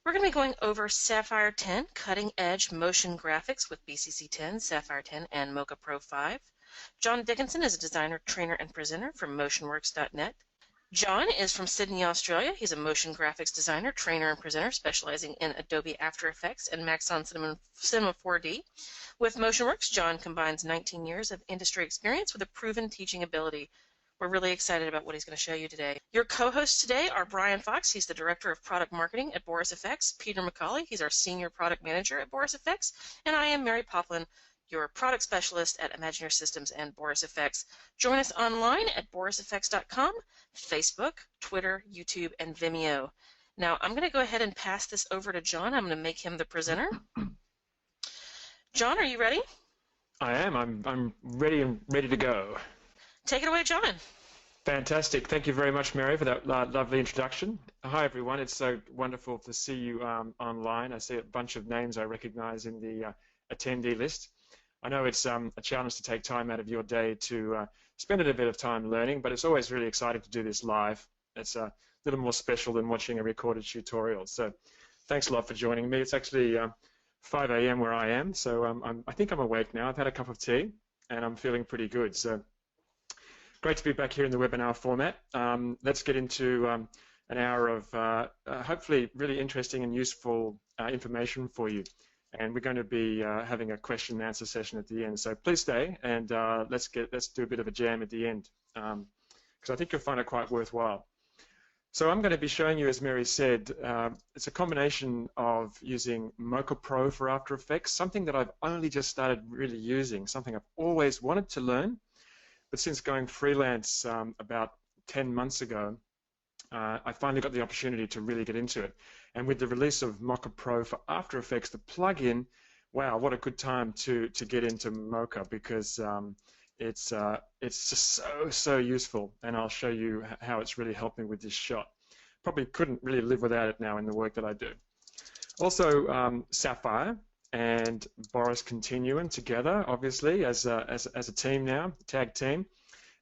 We're going to be going over Sapphire 10, Cutting Edge Motion Graphics with BCC 10, Sapphire 10, and Mocha Pro 5. John Dickinson is a designer, trainer, and presenter from motionworks.net. John is from Sydney, Australia. He's a motion graphics designer, trainer, and presenter specializing in Adobe After Effects and Maxon Cinema 4D. With Motionworks, John combines 19 years of industry experience with a proven teaching ability. We're really excited about what he's going to show you today. Your co-hosts today are Brian Fox. He's the Director of Product Marketing at Boris FX. Peter McCauley. He's our Senior Product Manager at Boris FX. And I am Mary Poplin, your Product Specialist at Imagineer Systems and Boris FX. Join us online at borisfx.com, Facebook, Twitter, YouTube, and Vimeo. Now, I'm going to go ahead and pass this over to John. I'm going to make him the presenter. John, are you ready? I am. I'm ready to go. Take it away, John. Fantastic. Thank you very much, Mary, for that lovely introduction. Hi, everyone. It's so wonderful to see you online. I see a bunch of names I recognize in the attendee list. I know it's a challenge to take time out of your day to spend a bit of time learning, but it's always really exciting to do this live. It's a little more special than watching a recorded tutorial. So thanks a lot for joining me. It's actually 5 a.m. where I am, so I think I'm awake now. I've had a cup of tea, and I'm feeling pretty good. So great to be back here in the webinar format. Let's get into an hour of hopefully really interesting and useful information for you. And we're going to be having a question and answer session at the end. So please stay, and let's do a bit of a jam at the end, because I think you'll find it quite worthwhile. So I'm going to be showing you, as Mary said, it's a combination of using Mocha Pro for After Effects, something that I've only just started really using, something I've always wanted to learn. But since going freelance about 10 months ago, I finally got the opportunity to really get into it. And with the release of Mocha Pro for After Effects, the plugin, wow, what a good time to get into Mocha, because it's just so useful. And I'll show you how it's really helped me with this shot. Probably couldn't really live without it now in the work that I do. Also, Sapphire and Boris continuing together, obviously, as a team now, tag team.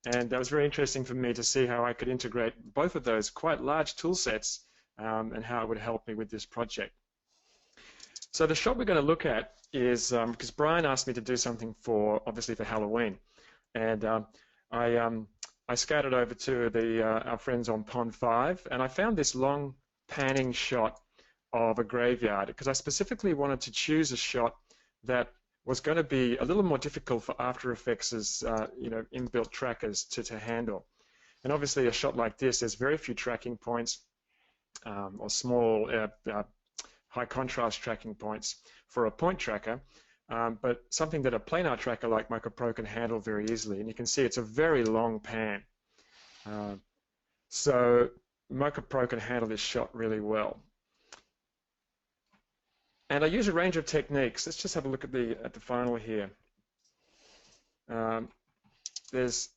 And that was very interesting for me to see how I could integrate both of those quite large tool sets and how it would help me with this project. So the shot we're going to look at is, because Brian asked me to do something obviously for Halloween. And I scouted over to our friends on Pond 5, and I found this long panning shot of a graveyard, because I specifically wanted to choose a shot that was going to be a little more difficult for After Effects' inbuilt trackers to handle. And obviously a shot like this, there's very few tracking points or small high contrast tracking points for a point tracker, but something that a planar tracker like Mocha Pro can handle very easily. And you can see it's a very long pan. So Mocha Pro can handle this shot really well. And I use a range of techniques. Let's just have a look at the final here. There's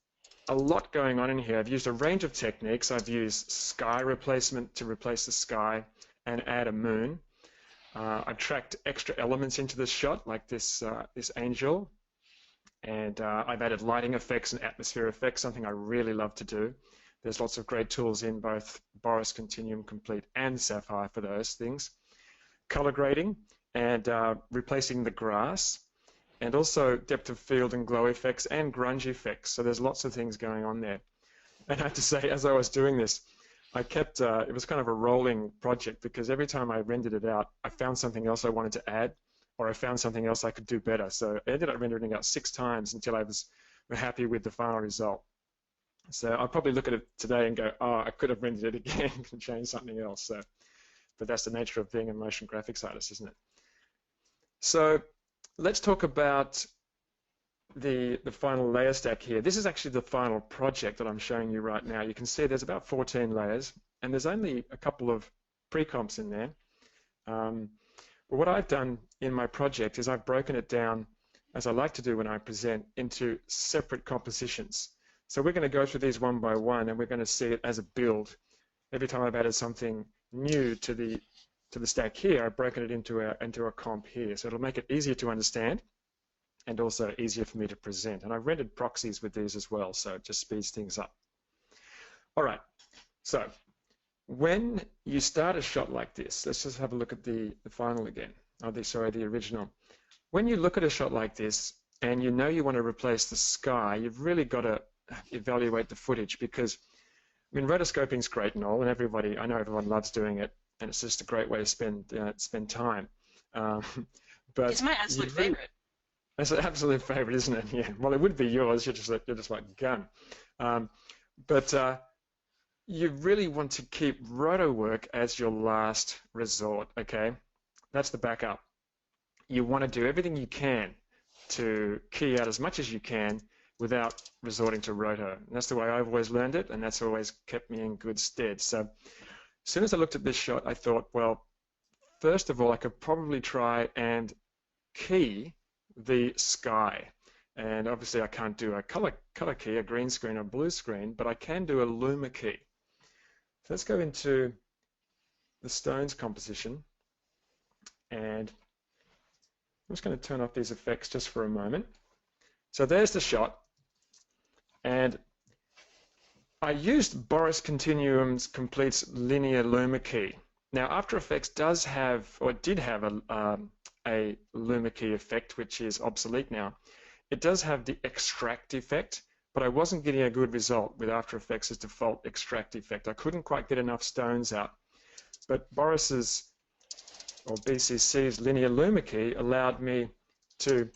a lot going on in here. I've used a range of techniques. I've used sky replacement to replace the sky and add a moon. I've tracked extra elements into this shot, like this angel. And I've added lighting effects and atmosphere effects, something I really love to do. There's lots of great tools in both Boris Continuum Complete and Sapphire for those things. Color grading and replacing the grass, and also depth of field and glow effects and grunge effects. So there's lots of things going on there. And I have to say, as I was doing this, I kept, it was kind of a rolling project, because every time I rendered it out, I found something else I wanted to add, or I found something else I could do better. So I ended up rendering it out 6 times until I was happy with the final result. So I'll probably look at it today and go, oh, I could have rendered it again and changed something else. So. But that's the nature of being a motion graphics artist, isn't it? So let's talk about the final layer stack here. This is actually the final project that I'm showing you right now. You can see there's about 14 layers, and there's only a couple of pre-comps in there. But what I've done in my project is I've broken it down, as I like to do when I present, into separate compositions. So we're going to go through these one by one, and we're going to see it as a build. Every time I've added something new to the stack here, I've broken it into a comp here. So it'll make it easier to understand and also easier for me to present. And I've rendered proxies with these as well, so it just speeds things up. All right, so when you start a shot like this, let's just have a look at the final again. Oh, the original. When you look at a shot like this and you know you want to replace the sky, you've really got to evaluate the footage because, I mean, rotoscoping is great and all, and I know everyone loves doing it, and it's just a great way to spend time. Um, but It's my absolute favorite. It's an absolute favorite, isn't it? Yeah. Well, it would be yours. You're just like gun. Um, but you really want to keep roto work as your last resort. Okay, that's the backup. You want to do everything you can to key out as much as you can without resorting to roto. And that's the way I've always learned it, and that's always kept me in good stead. So as soon as I looked at this shot, I thought, well, first of all, I could probably try and key the sky. And obviously I can't do a color key, a green screen or blue screen, but I can do a luma key. So let's go into the stones composition, and I'm just going to turn off these effects just for a moment. So there's the shot, and I used Boris Continuum's Complete's linear luma key. Now After Effects does have, or did have a luma key effect, which is obsolete now. It does have the extract effect, but I wasn't getting a good result with After Effects' default extract effect. I couldn't quite get enough stones out. But Boris's, or BCC's linear luma key allowed me to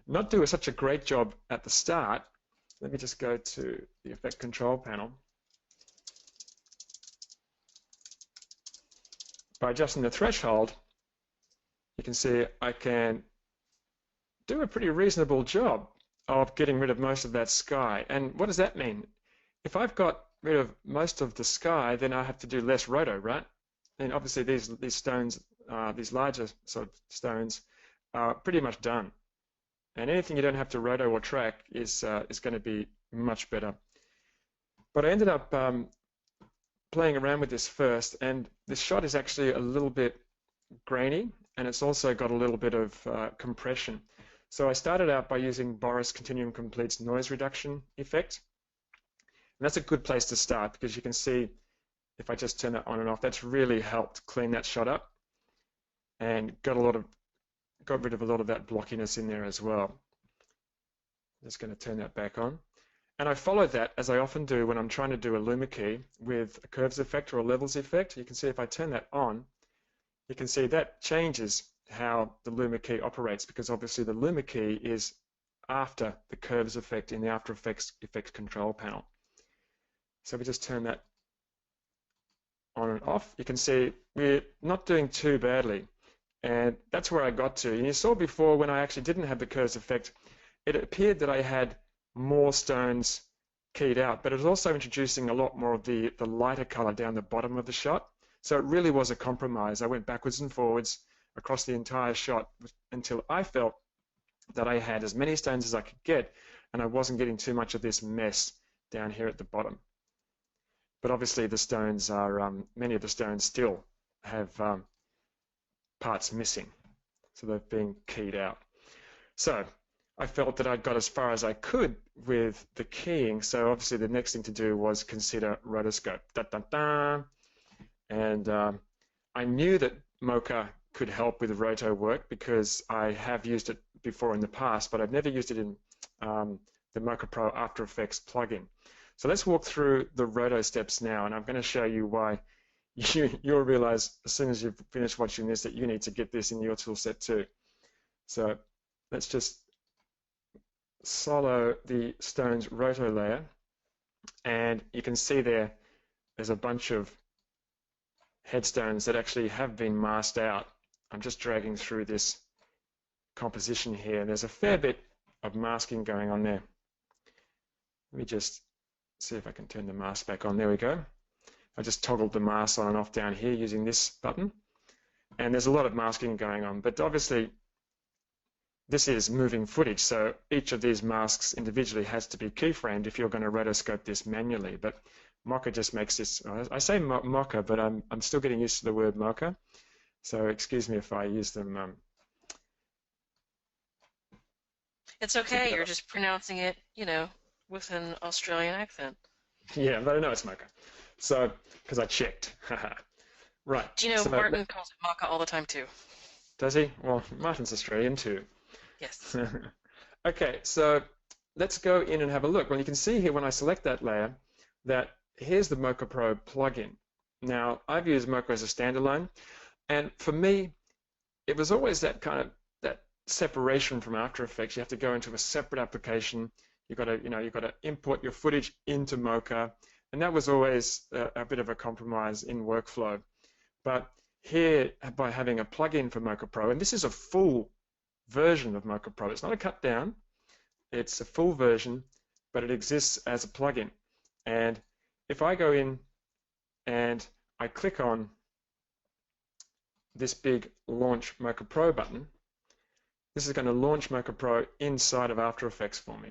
not do such a great job at the start. Let me just go to the effect control panel. By adjusting the threshold, you can see I can do a pretty reasonable job of getting rid of most of that sky. And what does that mean? If I've got rid of most of the sky, then I have to do less roto, right? And obviously these stones, these larger sort of stones, are pretty much done. And anything you don't have to roto or track is going to be much better. But I ended up playing around with this first, and this shot is actually a little bit grainy, and it's also got a little bit of compression. So I started out by using Boris Continuum Complete's noise reduction effect. And that's a good place to start because you can see if I just turn that on and off, that's really helped clean that shot up and got rid of a lot of that blockiness in there as well. I'm just going to turn that back on. And I followed that, as I often do when I'm trying to do a luma key, with a curves effect or a levels effect. You can see if I turn that on, you can see that changes how the luma key operates, because obviously the luma key is after the curves effect in the After Effects control panel. So we just turn that on and off. You can see we're not doing too badly, and that's where I got to. And you saw before when I actually didn't have the curves effect, it appeared that I had more stones keyed out, but it was also introducing a lot more of the lighter color down the bottom of the shot. So it really was a compromise. I went backwards and forwards across the entire shot until I felt that I had as many stones as I could get, and I wasn't getting too much of this mess down here at the bottom. But obviously the stones are, many of the stones still have parts missing, so they've been keyed out. So I felt that I'd got as far as I could with the keying, so obviously the next thing to do was consider rotoscope. Da, da, da. And I knew that mocha could help with roto work because I have used it before in the past, but I've never used it in the Mocha Pro After Effects plugin. So let's walk through the roto steps now, and I'm going to show you why you'll realize as soon as you've finished watching this that you need to get this in your tool set too. So let's just solo the stones roto layer, and you can see there's a bunch of headstones that actually have been masked out. I'm just dragging through this composition here. There's a fair bit of masking going on there. Let me just see if I can turn the mask back on. There we go. I just toggled the mask on and off down here using this button. And there's a lot of masking going on, but obviously this is moving footage, so each of these masks individually has to be keyframed if you're going to rotoscope this manually. But Mocha just makes this, I say Mocha, but I'm still getting used to the word Mocha, so excuse me if I use them. It's okay, you're just pronouncing it, you know, with an Australian accent. Yeah, but I know it's Mocha. So, because I checked. Right. Do you know So, Martin calls it mocha all the time too? does he? Well, Martin's Australian too. Yes. Okay, so let's go in and have a look. Well, you can see here when I select that layer that here's the Mocha Pro plugin. Now, I've used Mocha as a standalone, and for me, it was always that kind of that separation from After Effects. You have to go into a separate application. You've got to import your footage into Mocha, and that was always a bit of a compromise in workflow. But here, by having a plugin for Mocha Pro, and this is a full version of Mocha Pro. It's not a cut down, it's a full version, but it exists as a plugin. And if I go in and I click on this big Launch Mocha Pro button, this is going to launch Mocha Pro inside of After Effects for me.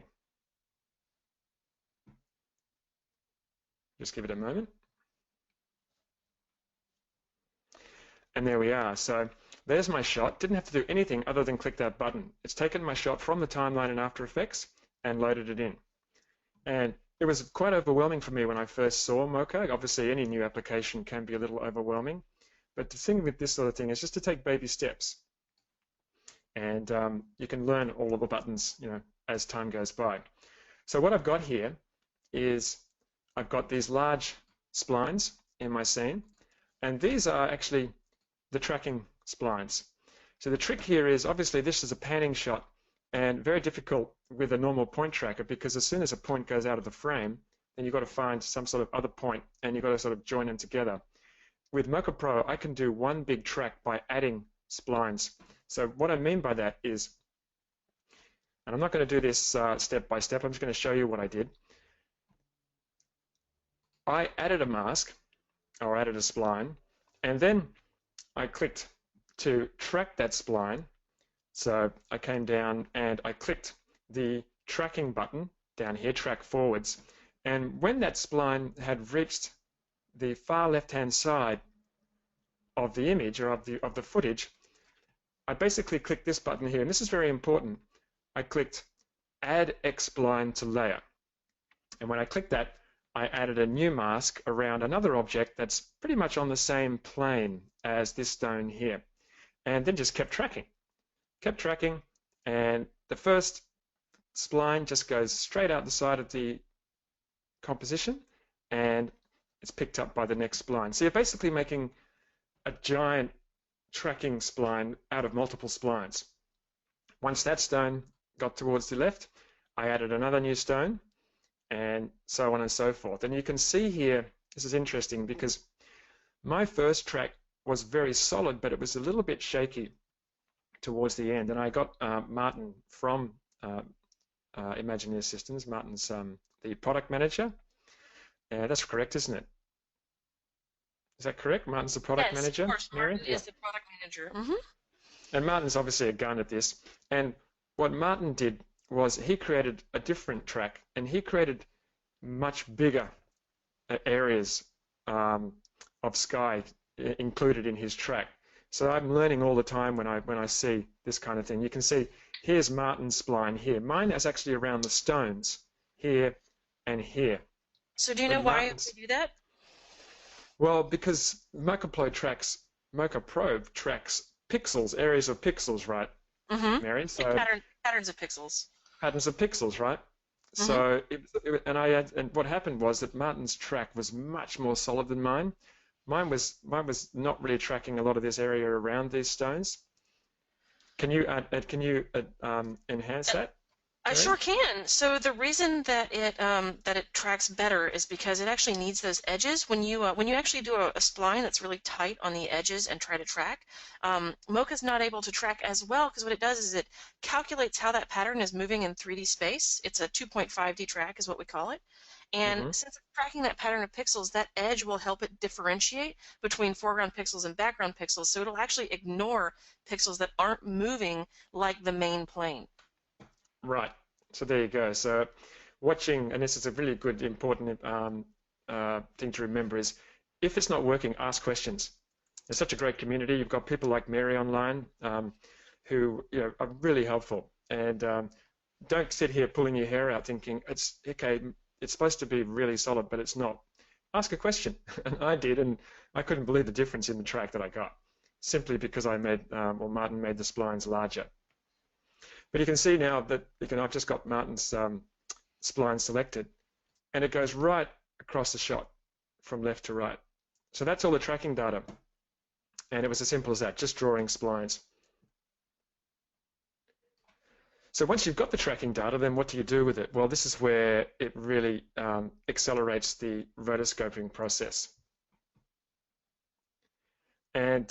Just give it a moment. And there we are. So there's my shot. Didn't have to do anything other than click that button. It's taken my shot from the timeline in After Effects and loaded it in. And it was quite overwhelming for me when I first saw Mocha. Obviously, any new application can be a little overwhelming. But the thing with this sort of thing is just to take baby steps. And you can learn all of the buttons, as time goes by. So what I've got here is I've got these large splines in my scene. And these are actually the tracking splines. So the trick here is, obviously this is a panning shot and very difficult with a normal point tracker, because as soon as a point goes out of the frame, then you've got to find some sort of other point and you've got to sort of join them together. With Mocha Pro, I can do one big track by adding splines. So what I mean by that is, and I'm not going to do this step by step, I'm just going to show you what I did. I added a mask, or added a spline, and then I clicked to track that spline. So I came down and I clicked the tracking button down here, track forwards. And when that spline had reached the far left-hand side of the image, or of the footage, I basically clicked this button here, and this is very important. I clicked Add X Spline to Layer. And when I clicked that, I added a new mask around another object that's pretty much on the same plane as this stone here, and then just kept tracking, and the first spline just goes straight out the side of the composition, and it's picked up by the next spline. So you're basically making a giant tracking spline out of multiple splines. Once that stone got towards the left, I added another new stone, and so on and so forth. And you can see here, this is interesting because my first track was very solid, but it was a little bit shaky towards the end. And I got Martin from Imagineer Systems. Martin's the product manager. That's correct, isn't it? Is that correct? Martin's the product manager? Yes, of course. Mary? Martin is the product manager. Mm-hmm. And Martin's obviously a gun at this. And what Martin did was he created a different track, and he created much bigger areas of sky included in his track. So I'm learning all the time when I see this kind of thing. You can see here's Martin's spline here. Mine is actually around the stones here and here. So do you know why we do that? Well, because Mocha Pro tracks pixels, areas of pixels, right, Mary? So patterns of pixels. Patterns of pixels, right? So and what happened was that Martin's track was much more solid than mine. Mine was not really tracking a lot of this area around these stones. Can you enhance that? I sure can. So the reason that it tracks better is because it actually needs those edges. When you actually do a spline that's really tight on the edges and try to track, Mocha's not able to track as well, because what it does is it calculates how that pattern is moving in 3D space. It's a 2.5D track is what we call it. And since it's tracking that pattern of pixels, that edge will help it differentiate between foreground pixels and background pixels. So it'll actually ignore pixels that aren't moving like the main plane. Right. So there you go. So watching, and this is a really good, important thing to remember, is if it's not working, ask questions. It's such a great community. You've got people like Mary online who are really helpful. And don't sit here pulling your hair out thinking it's okay. It's supposed to be really solid, but it's not. ask a question. And I did, and I couldn't believe the difference in the track that I got, simply because I made, or Martin made the splines larger. But you can see now that I've just got Martin's spline selected, and it goes right across the shot from left to right. So that's all the tracking data. And it was as simple as that, just drawing splines. So once you've got the tracking data, then what do you do with it? Well, this is where it really accelerates the rotoscoping process. And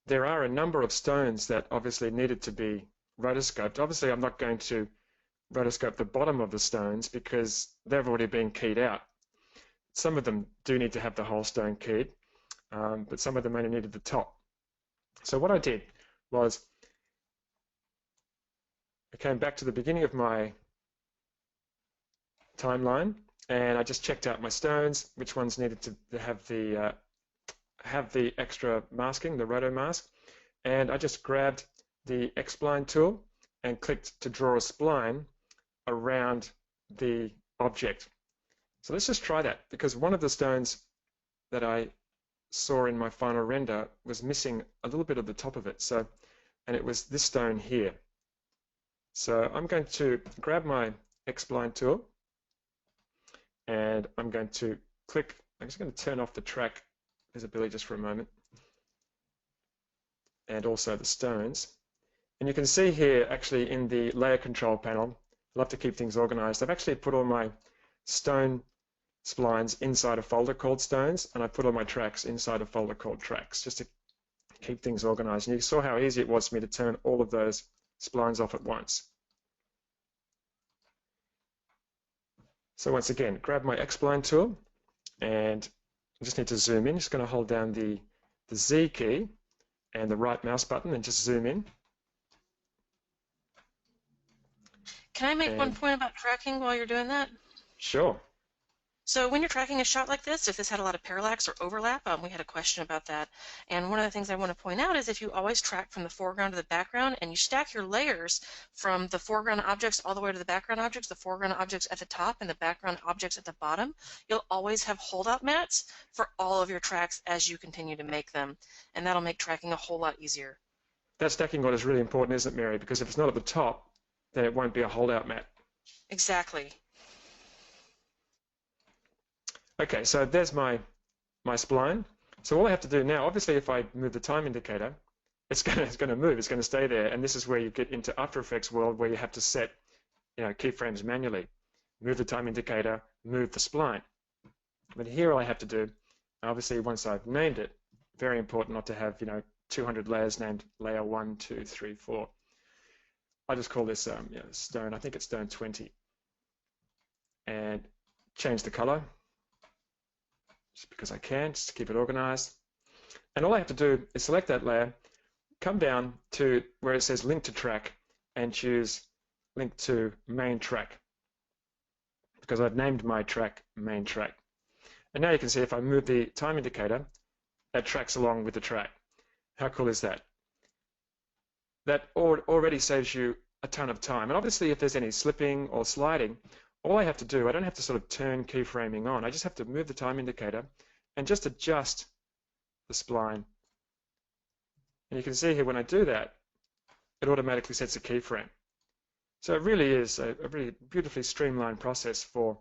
there are a number of stones that obviously needed to be rotoscoped. Obviously, I'm not going to rotoscope the bottom of the stones because they've already been keyed out. Some of them do need to have the whole stone keyed, but some of them only needed the top. So what I did was I came back to the beginning of my timeline, and I just checked out my stones, which ones needed to have the extra masking, the roto mask, and I just grabbed the X-spline tool and clicked to draw a spline around the object. So let's just try that, because one of the stones that I saw in my final render was missing a little bit of the top of it, and it was this stone here. So I'm going to grab my X-spline tool, and I'm going to click. I'm just going to turn off the track visibility just for a moment, and also the stones. And you can see here, actually, in the layer control panel, I love to keep things organized. I've actually put all my stone splines inside a folder called stones, and I put all my tracks inside a folder called tracks, just to keep things organized. And you saw how easy it was for me to turn all of those splines off at once. So once again, grab my X-spline tool, and I just need to zoom in. Just going to hold down the Z key and the right mouse button and just zoom in. Can I make one point about tracking while you're doing that? Sure. So when you're tracking a shot like this, if this had a lot of parallax or overlap, we had a question about that. And one of the things I want to point out is if you always track from the foreground to the background and you stack your layers from the foreground objects all the way to the background objects, the foreground objects at the top and the background objects at the bottom, you'll always have holdout mats for all of your tracks as you continue to make them. And that'll make tracking a whole lot easier. That stacking order is really important, isn't it, Mary? Because if it's not at the top, then it won't be a holdout mat. Exactly. Okay, so there's my spline. So all I have to do now, obviously if I move the time indicator, it's going to move, it's going to stay there, and this is where you get into After Effects world where you have to set keyframes manually. Move the time indicator, move the spline. But here all I have to do, obviously once I've named it, very important not to have 200 layers named layer 1, 2, 3, 4. I just call this stone, I think it's stone 20. And change the color, just because I can, just to keep it organized. And all I have to do is select that layer, come down to where it says link to track, and choose link to main track, because I've named my track main track. And now you can see if I move the time indicator, that tracks along with the track. How cool is that? That already saves you a ton of time. And obviously if there's any slipping or sliding, all I have to do, I don't have to sort of turn keyframing on. I just have to move the time indicator and just adjust the spline. And you can see here when I do that, it automatically sets a keyframe. So it really is a really beautifully streamlined process for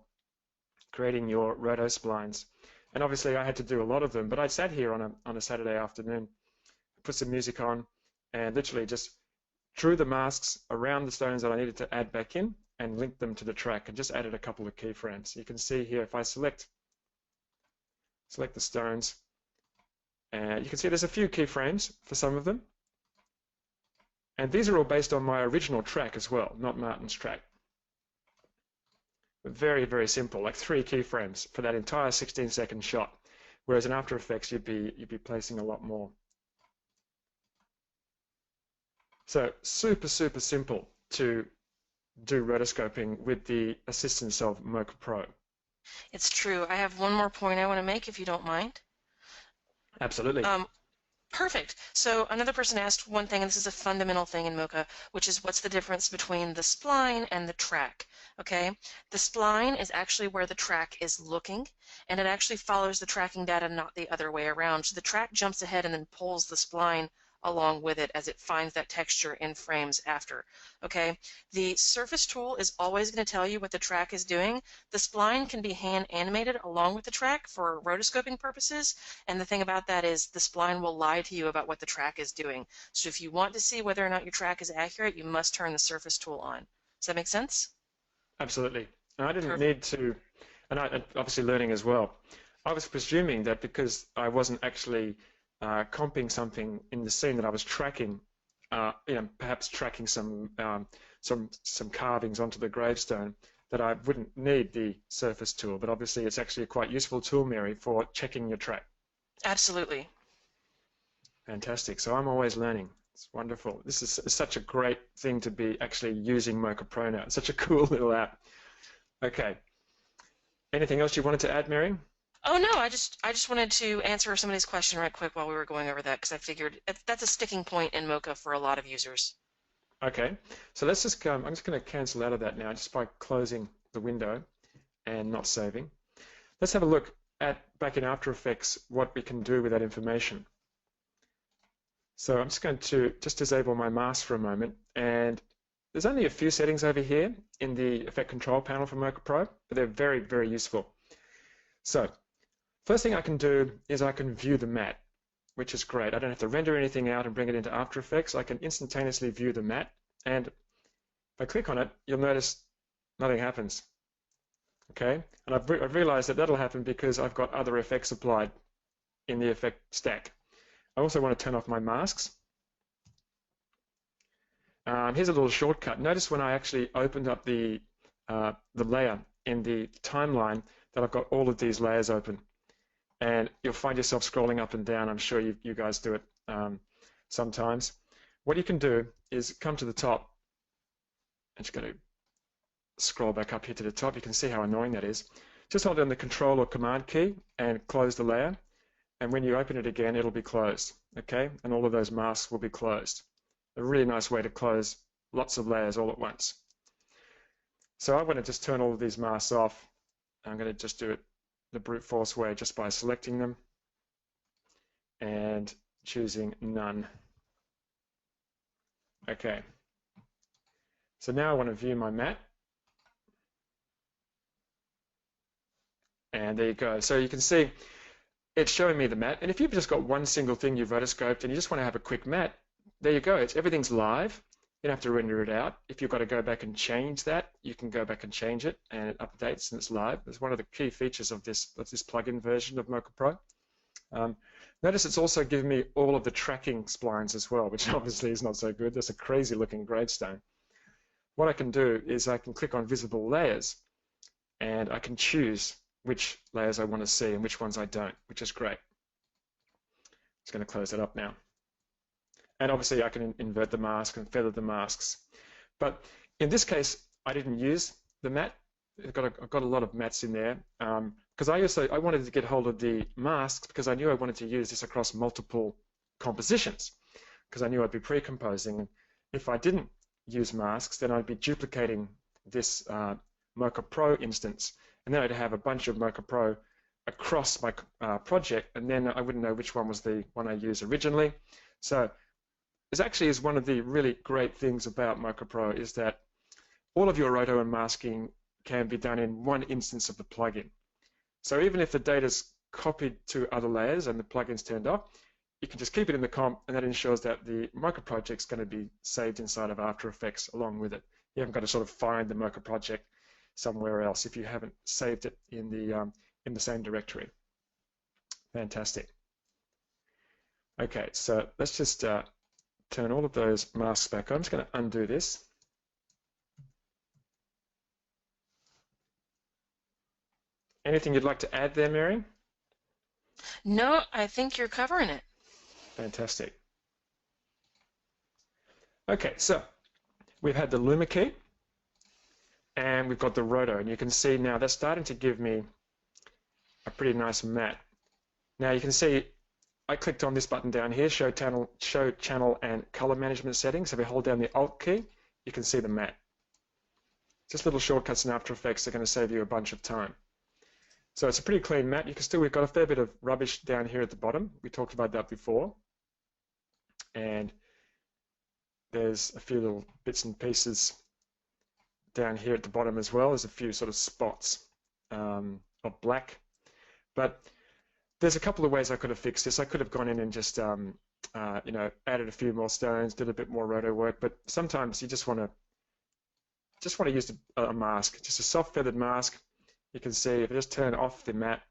creating your roto splines. And obviously I had to do a lot of them, but I sat here on a Saturday afternoon, put some music on, and literally just drew the masks around the stones that I needed to add back in, and linked them to the track, and just added a couple of keyframes. You can see here if I select the stones, and you can see there's a few keyframes for some of them, and these are all based on my original track as well, not Martin's track. Very, very simple, like 3 keyframes for that entire 16-second shot, whereas in After Effects you'd be placing a lot more. So super, super simple to do rotoscoping with the assistance of Mocha Pro. It's true. I have one more point I want to make, if you don't mind. Absolutely. Perfect. So another person asked one thing, and this is a fundamental thing in Mocha, which is what's the difference between the spline and the track? Okay, the spline is actually where the track is looking, and it actually follows the tracking data, not the other way around. So the track jumps ahead and then pulls the spline along with it as it finds that texture in frames after. Okay, the surface tool is always going to tell you what the track is doing. The spline can be hand animated along with the track for rotoscoping purposes, and the thing about that is the spline will lie to you about what the track is doing. So if you want to see whether or not your track is accurate, you must turn the surface tool on. Does that make sense? Absolutely. And I didn't Perfect. need to, and obviously learning as well. I was presuming that because I wasn't actually comping something in the scene that I was tracking, perhaps tracking some carvings onto the gravestone, that I wouldn't need the surface tool. But obviously, it's actually a quite useful tool, Mary, for checking your track. Absolutely. Fantastic. So I'm always learning. It's wonderful. This is such a great thing to be actually using Mocha Pro now. It's such a cool little app. Okay. Anything else you wanted to add, Mary? Oh no, I just wanted to answer somebody's question right quick while we were going over that because I figured that's a sticking point in Mocha for a lot of users. Okay. So let's just I'm just going to cancel out of that now just by closing the window and not saving. Let's have a look at back in After Effects what we can do with that information. So I'm just going to disable my mask for a moment, and there's only a few settings over here in the Effect Control panel for Mocha Pro, but they're very, very useful. So first thing I can do is I can view the matte, which is great. I don't have to render anything out and bring it into After Effects. I can instantaneously view the matte, and if I click on it, you'll notice nothing happens. Okay, and I've realized that that'll happen because I've got other effects applied in the effect stack. I also want to turn off my masks. Here's a little shortcut. Notice when I actually opened up the layer in the timeline that I've got all of these layers open. And you'll find yourself scrolling up and down. I'm sure you guys do it sometimes. What you can do is come to the top. I'm just going to scroll back up here to the top. You can see how annoying that is. Just hold down the Control or Command key and close the layer. And when you open it again, it'll be closed. Okay? And all of those masks will be closed. A really nice way to close lots of layers all at once. So I want to just turn all of these masks off. I'm going to just do it the brute force way just by selecting them and choosing none. Okay. So now I want to view my matte. And there you go. So you can see it's showing me the matte. And if you've just got one single thing you've rotoscoped and you just want to have a quick matte, there you go. Everything's live. You don't have to render it out. If you've got to go back and change that, you can go back and change it, and it updates and it's live. It's one of the key features of this plugin version of Mocha Pro. Notice it's also giving me all of the tracking splines as well, which obviously is not so good. That's a crazy looking gravestone. What I can do is I can click on visible layers, and I can choose which layers I want to see and which ones I don't, which is great. Just going to close it up now. And obviously I can invert the mask and feather the masks. But in this case, I didn't use the matte. I've got a lot of mattes in there because I wanted to get hold of the masks because I knew I wanted to use this across multiple compositions because I knew I'd be pre-composing. And if I didn't use masks, then I'd be duplicating this Mocha Pro instance, and then I'd have a bunch of Mocha Pro across my project, and then I wouldn't know which one was the one I used originally. So this actually is one of the really great things about Mocha Pro is that all of your roto and masking can be done in one instance of the plugin. So even if the data is copied to other layers and the plugin's turned off, you can just keep it in the comp, and that ensures that the Mocha project's going to be saved inside of After Effects along with it. You haven't got to sort of find the Mocha project somewhere else if you haven't saved it in the same directory. Fantastic. Okay, so let's just turn all of those masks back on. I'm just going to undo this. Anything you'd like to add there, Mary? No, I think you're covering it. Fantastic. Okay, so we've had the Luma key and we've got the roto, and you can see now that's starting to give me a pretty nice matte. Now you can see I clicked on this button down here, show channel and color management settings. If I hold down the Alt key, you can see the map. Just little shortcuts in After Effects are going to save you a bunch of time. So it's a pretty clean map. We've got a fair bit of rubbish down here at the bottom. We talked about that before. And there's a few little bits and pieces down here at the bottom as well. There's a few sort of spots of black. But there's a couple of ways I could have fixed this. I could have gone in and just, added a few more stones, did a bit more roto work. But sometimes you just want to use a mask, just a soft feathered mask. You can see if I just turn off the map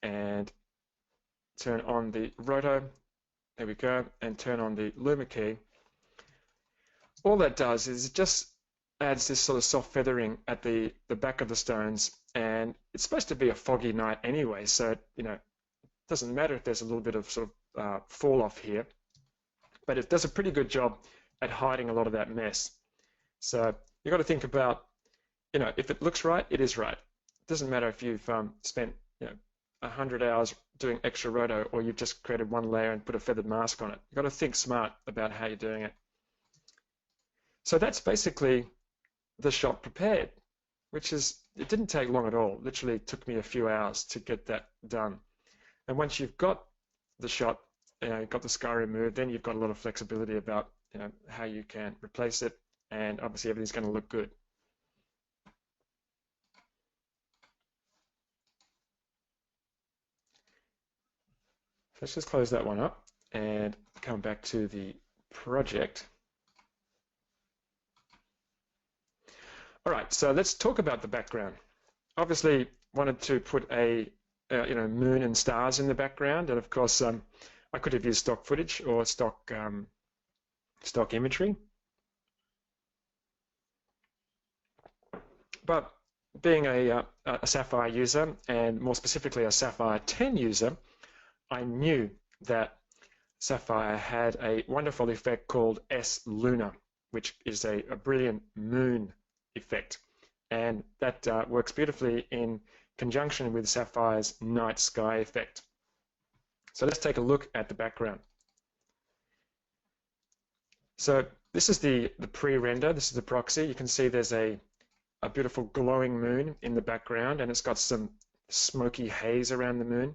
and turn on the roto, there we go, and turn on the luma key. All that does is it just adds this sort of soft feathering at the back of the stones, and it's supposed to be a foggy night anyway, so it doesn't matter if there's a little bit of sort of fall off here, but it does a pretty good job at hiding a lot of that mess. So you've got to think about, if it looks right, it is right. It doesn't matter if you've spent 100 hours doing extra roto or you've just created one layer and put a feathered mask on it. You've got to think smart about how you're doing it. So that's basically the shot prepared, it didn't take long at all. It literally took me a few hours to get that done. And once you've got the shot, got the sky removed, then you've got a lot of flexibility about how you can replace it, and obviously everything's going to look good. Let's just close that one up and come back to the project. All right, so let's talk about the background. Obviously, wanted to put a moon and stars in the background, and of course, I could have used stock footage or stock imagery. But being a Sapphire user, and more specifically a Sapphire 10 user, I knew that Sapphire had a wonderful effect called S Lunar, which is a brilliant moon effect. And that works beautifully in conjunction with Sapphire's night sky effect. So let's take a look at the background. So this is the pre-render, this is the proxy. You can see there's a beautiful glowing moon in the background, and it's got some smoky haze around the moon.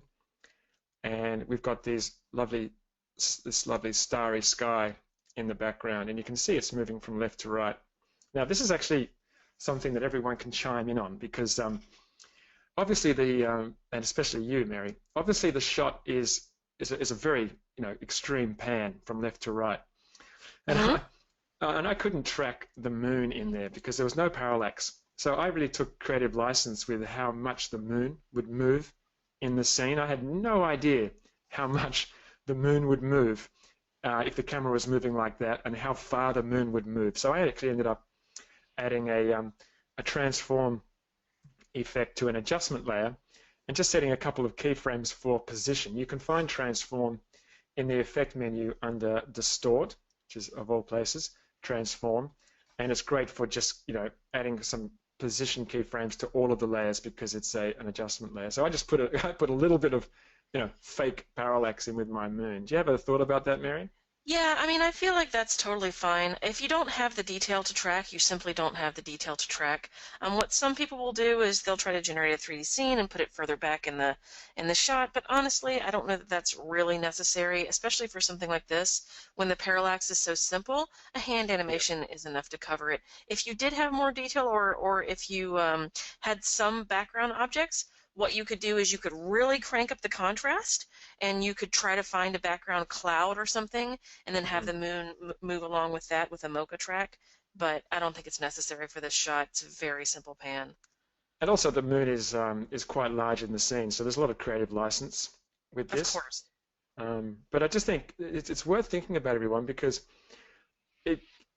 And we've got this lovely starry sky in the background, and you can see it's moving from left to right. Now, this is actually something that everyone can chime in on, because obviously and especially you, Mary, obviously the shot is a very extreme pan from left to right, and I couldn't track the moon in there because there was no parallax. So I really took creative license with how much the moon would move in the scene. I had no idea how much the moon would move if the camera was moving like that, and how far the moon would move. So I actually ended up adding a transform effect to an adjustment layer and just setting a couple of keyframes for position. You can find transform in the effect menu under distort, which is of all places, transform, and it's great for just adding some position keyframes to all of the layers because it's an adjustment layer. So I just put a little bit of fake parallax in with my moon. Do you have a thought about that, Mary? Yeah, I mean, I feel like that's totally fine. If you don't have the detail to track, you simply don't have the detail to track. What some people will do is they'll try to generate a 3D scene and put it further back in the shot, but honestly, I don't know that that's really necessary, especially for something like this. When the parallax is so simple, a hand animation is enough to cover it. If you did have more detail, or if you had some background objects, what you could do is you could really crank up the contrast, and you could try to find a background cloud or something, and then have the moon move along with that with a mocha track. But I don't think it's necessary for this shot. It's a very simple pan. And also the moon is quite large in the scene, so there's a lot of creative license with this. Of course. But I just think it's worth thinking about, everyone, because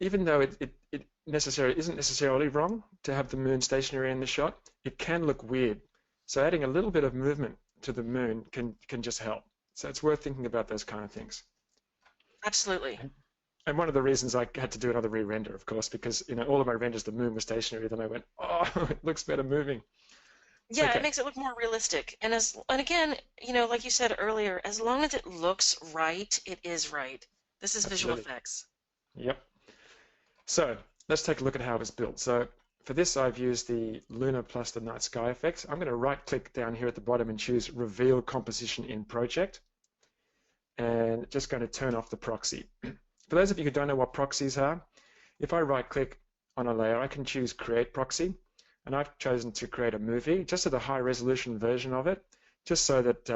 even though it isn't necessarily wrong to have the moon stationary in the shot, it can look weird. So adding a little bit of movement to the moon can just help. So it's worth thinking about those kind of things. Absolutely. And one of the reasons I had to do another re-render, of course, because all of my renders the moon was stationary. Then I went, oh, it looks better moving. Yeah, it Okay, makes it look more realistic. And again, like you said earlier, as long as it looks right, it is right. This is visual absolutely. effects. Yep. So let's take a look at how it's built. So for this, I've used the lunar plus the night sky effects. I'm going to right click down here at the bottom and choose Reveal Composition in Project, and just going to turn off the proxy. For those of you who don't know what proxies are, if I right click on a layer, I can choose Create Proxy, and I've chosen to create a movie, just at a high resolution version of it, just so that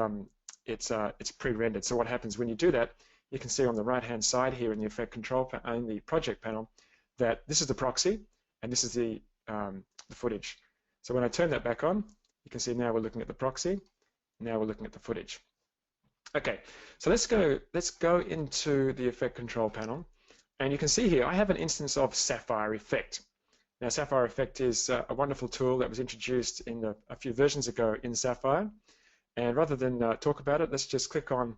it's pre-rendered. So what happens when you do that, you can see on the right-hand side here in the Effect Control in the Project panel that this is the proxy and this is the footage. So when I turn that back on, you can see now we're looking at the proxy. Now we're looking at the footage. Okay, so let's go into the Effect Control panel, and you can see here I have an instance of Sapphire Effect. Now, Sapphire Effect is a wonderful tool that was introduced in a few versions ago in Sapphire. And rather than talk about it, let's just click on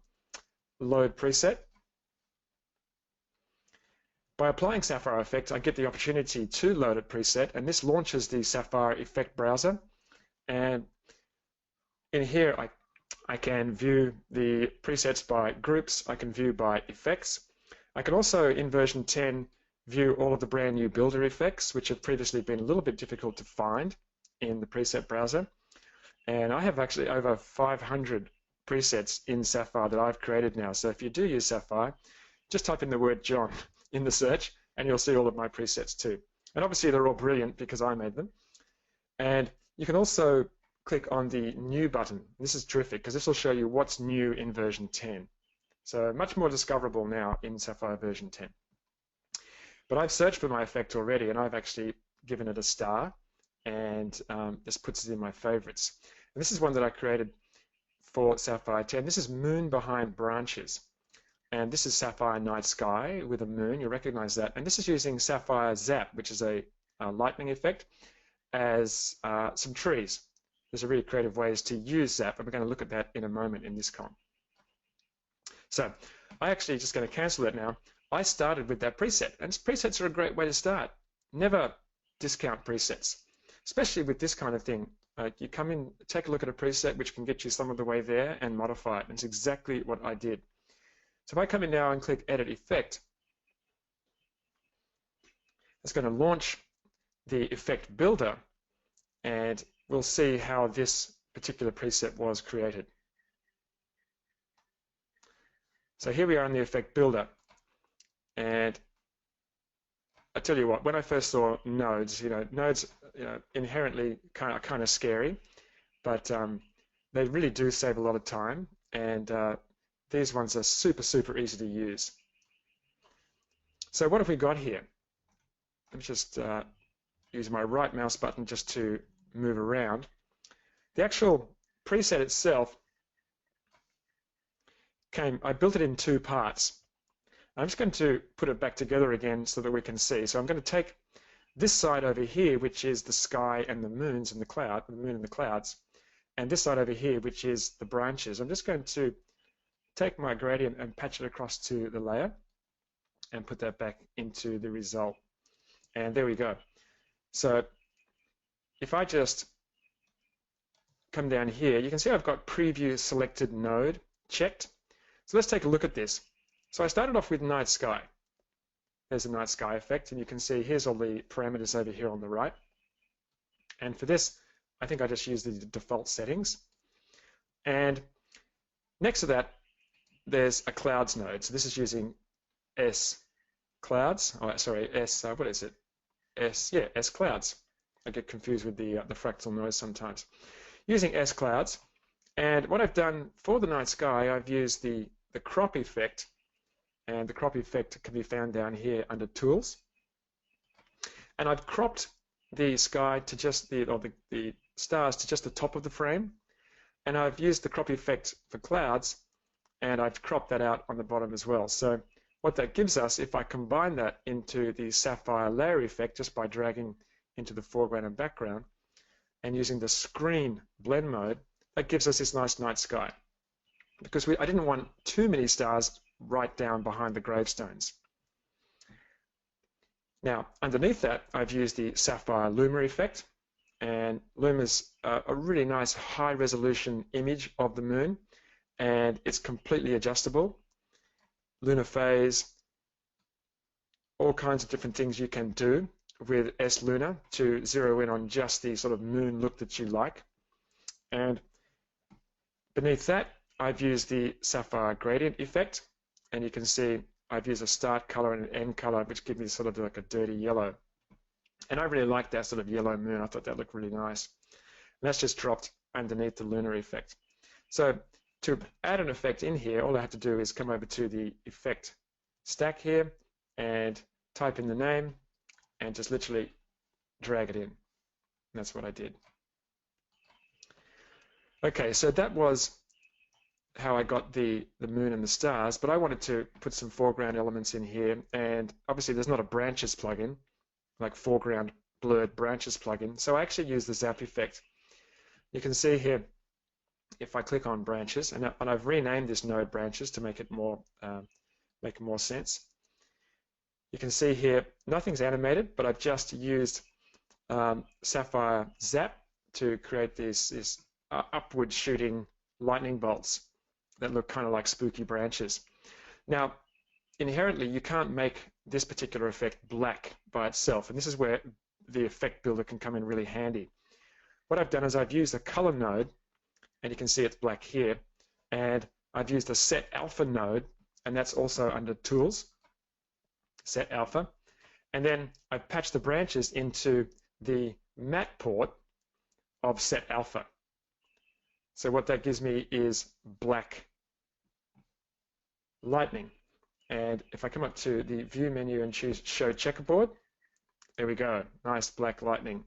Load Preset. By applying Sapphire Effect, I get the opportunity to load a preset, and this launches the Sapphire Effect browser. And in here, I can view the presets by groups. I can view by effects. I can also, in version 10, view all of the brand new builder effects, which have previously been a little bit difficult to find in the preset browser. And I have actually over 500 presets in Sapphire that I've created now. So if you do use Sapphire, just type in the word John in the search and you'll see all of my presets too. And obviously they're all brilliant because I made them. And you can also click on the New button. This is terrific because this will show you what's new in version 10. So much more discoverable now in Sapphire version 10. But I've searched for my effect already and I've actually given it a star, and this puts it in my favorites. And this is one that I created for Sapphire 10. This is Moon Behind Branches. And this is Sapphire Night Sky with a moon. You recognize that. And this is using Sapphire Zap, which is a lightning effect, as some trees. There's a really creative ways to use Zap, and we're going to look at that in a moment in this column. So I actually just going to cancel that now. I started with that preset, and presets are a great way to start. Never discount presets, especially with this kind of thing. You come in, take a look at a preset which can get you some of the way there and modify it. And it's exactly what I did. So if I come in now and click Edit Effect, it's going to launch the Effect Builder, and we'll see how this particular preset was created. So here we are in the Effect Builder, and I tell you what, when I first saw nodes, nodes inherently kind of scary, but they really do save a lot of time, and these ones are super easy to use. So what have we got here? Let me just use my right mouse button just to move around. The actual preset itself I built it in two parts. I'm just going to put it back together again so that we can see. So I'm going to take this side over here, which is the sky and the moons and the moon and the clouds, and this side over here, which is the branches. I'm just going to take my gradient and patch it across to the layer and put that back into the result. And there we go. So if I just come down here, you can see I've got Preview Selected Node checked. So let's take a look at this. So I started off with Night Sky. There's a Night Sky effect, and you can see here's all the parameters over here on the right. And for this, I think I just used the default settings. And next to that, there's a Clouds node. So this is using S Clouds. Oh, sorry, what is it? S Clouds. I get confused with the fractal noise sometimes. Using S Clouds. And what I've done for the Night Sky, I've used the crop effect. And the crop effect can be found down here under Tools. And I've cropped the sky to just the stars to just the top of the frame. And I've used the crop effect for clouds, and I've cropped that out on the bottom as well. So what that gives us, if I combine that into the Sapphire layer effect just by dragging into the foreground and background and using the screen blend mode, that gives us this nice night sky. Because I didn't want too many stars right down behind the gravestones. Now, underneath that, I've used the Sapphire Luma effect, and Luma's a really nice high-resolution image of the moon, and it's completely adjustable. Lunar phase, all kinds of different things you can do with S Luna to zero in on just the sort of moon look that you like. And beneath that, I've used the Sapphire gradient effect, and you can see I've used a start color and an end color, which give me sort of like a dirty yellow. And I really like that sort of yellow moon. I thought that looked really nice. And that's just dropped underneath the lunar effect. So to add an effect in here, all I have to do is come over to the effect stack here and type in the name and just literally drag it in. And that's what I did. Okay, so that was how I got the moon and the stars, but I wanted to put some foreground elements in here, and obviously there's not a branches plugin, like foreground blurred branches plugin, so I actually use the zap effect. You can see here, if I click on branches, and I've renamed this node branches to make it more sense. You can see here, nothing's animated, but I've just used Sapphire Zap to create these upward shooting lightning bolts that look kind of like spooky branches. Now, inherently, you can't make this particular effect black by itself, and this is where the effect builder can come in really handy. What I've done is I've used a color node, and you can see it's black here, and I've used a set alpha node, and that's also under tools, set alpha, and then I've patched the branches into the matte port of set alpha. So what that gives me is black lightning. And if I come up to the view menu and choose show checkerboard, there we go, nice black lightning.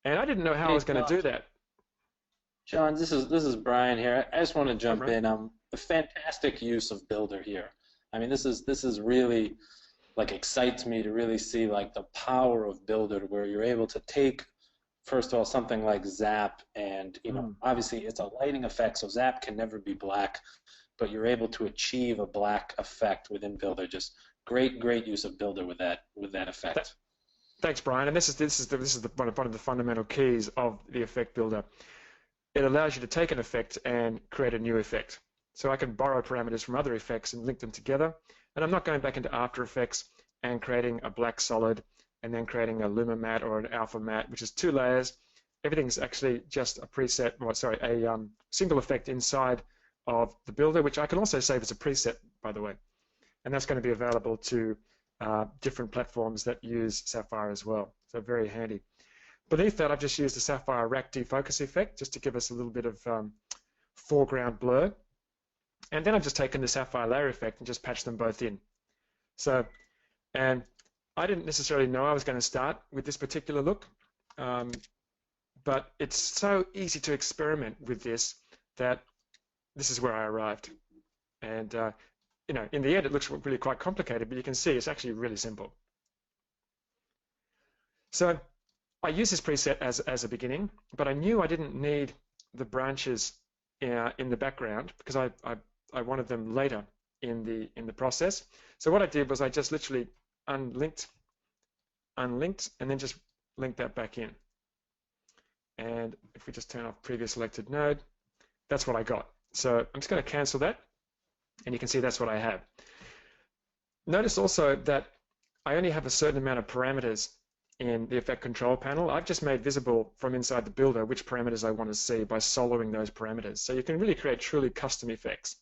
And I didn't know how I was going to do that. John, this is Brian here. I just want to jump in. A fantastic use of Builder here. I mean, this is really like excites me to really see like the power of Builder, where you're able to take, first of all, something like Zap, and obviously it's a lighting effect, so Zap can never be black, but you're able to achieve a black effect within Builder. Just great use of Builder with that effect. Thanks, Brian. And this is one of the fundamental keys of the effect builder. It allows you to take an effect and create a new effect. So I can borrow parameters from other effects and link them together. And I'm not going back into After Effects and creating a black solid and then creating a Luma matte or an alpha matte, which is 2 layers. Everything's actually just a preset, a single effect inside of the builder, which I can also save as a preset, by the way. And that's going to be available to different platforms that use Sapphire as well. So very handy. Beneath that, I've just used the Sapphire rack defocus effect just to give us a little bit of foreground blur. And then I've just taken the Sapphire layer effect and just patched them both in. So, and I didn't necessarily know I was going to start with this particular look, but it's so easy to experiment with this that this is where I arrived. And you know, in the end, it looks really quite complicated, but you can see it's actually really simple. So I used this preset as a beginning, but I knew I didn't need the branches in the background because I wanted them later in the process. So what I did was I just literally unlinked, and then just linked that back in. And if we just turn off previous selected node, that's what I got. So I'm just going to cancel that, and you can see that's what I have. Notice also that I only have a certain amount of parameters in the effect control panel. I've just made visible from inside the builder which parameters I want to see by soloing those parameters. So you can really create truly custom effects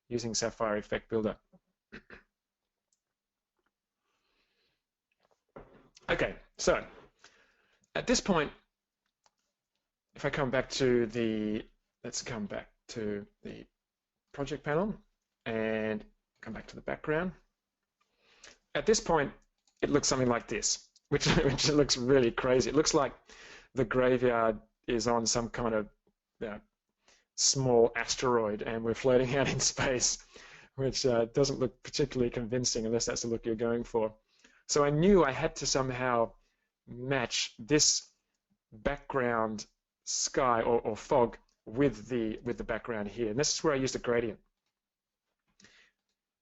using Sapphire Effect Builder. Okay, so at this point, if I come back to let's come back to the project panel and come back to the background. At this point, it looks something like this, which looks really crazy. It looks like the graveyard is on some kind of small asteroid and we're floating out in space, which doesn't look particularly convincing unless that's the look you're going for. So I knew I had to somehow match this background sky or fog with the background here. And this is where I used a gradient.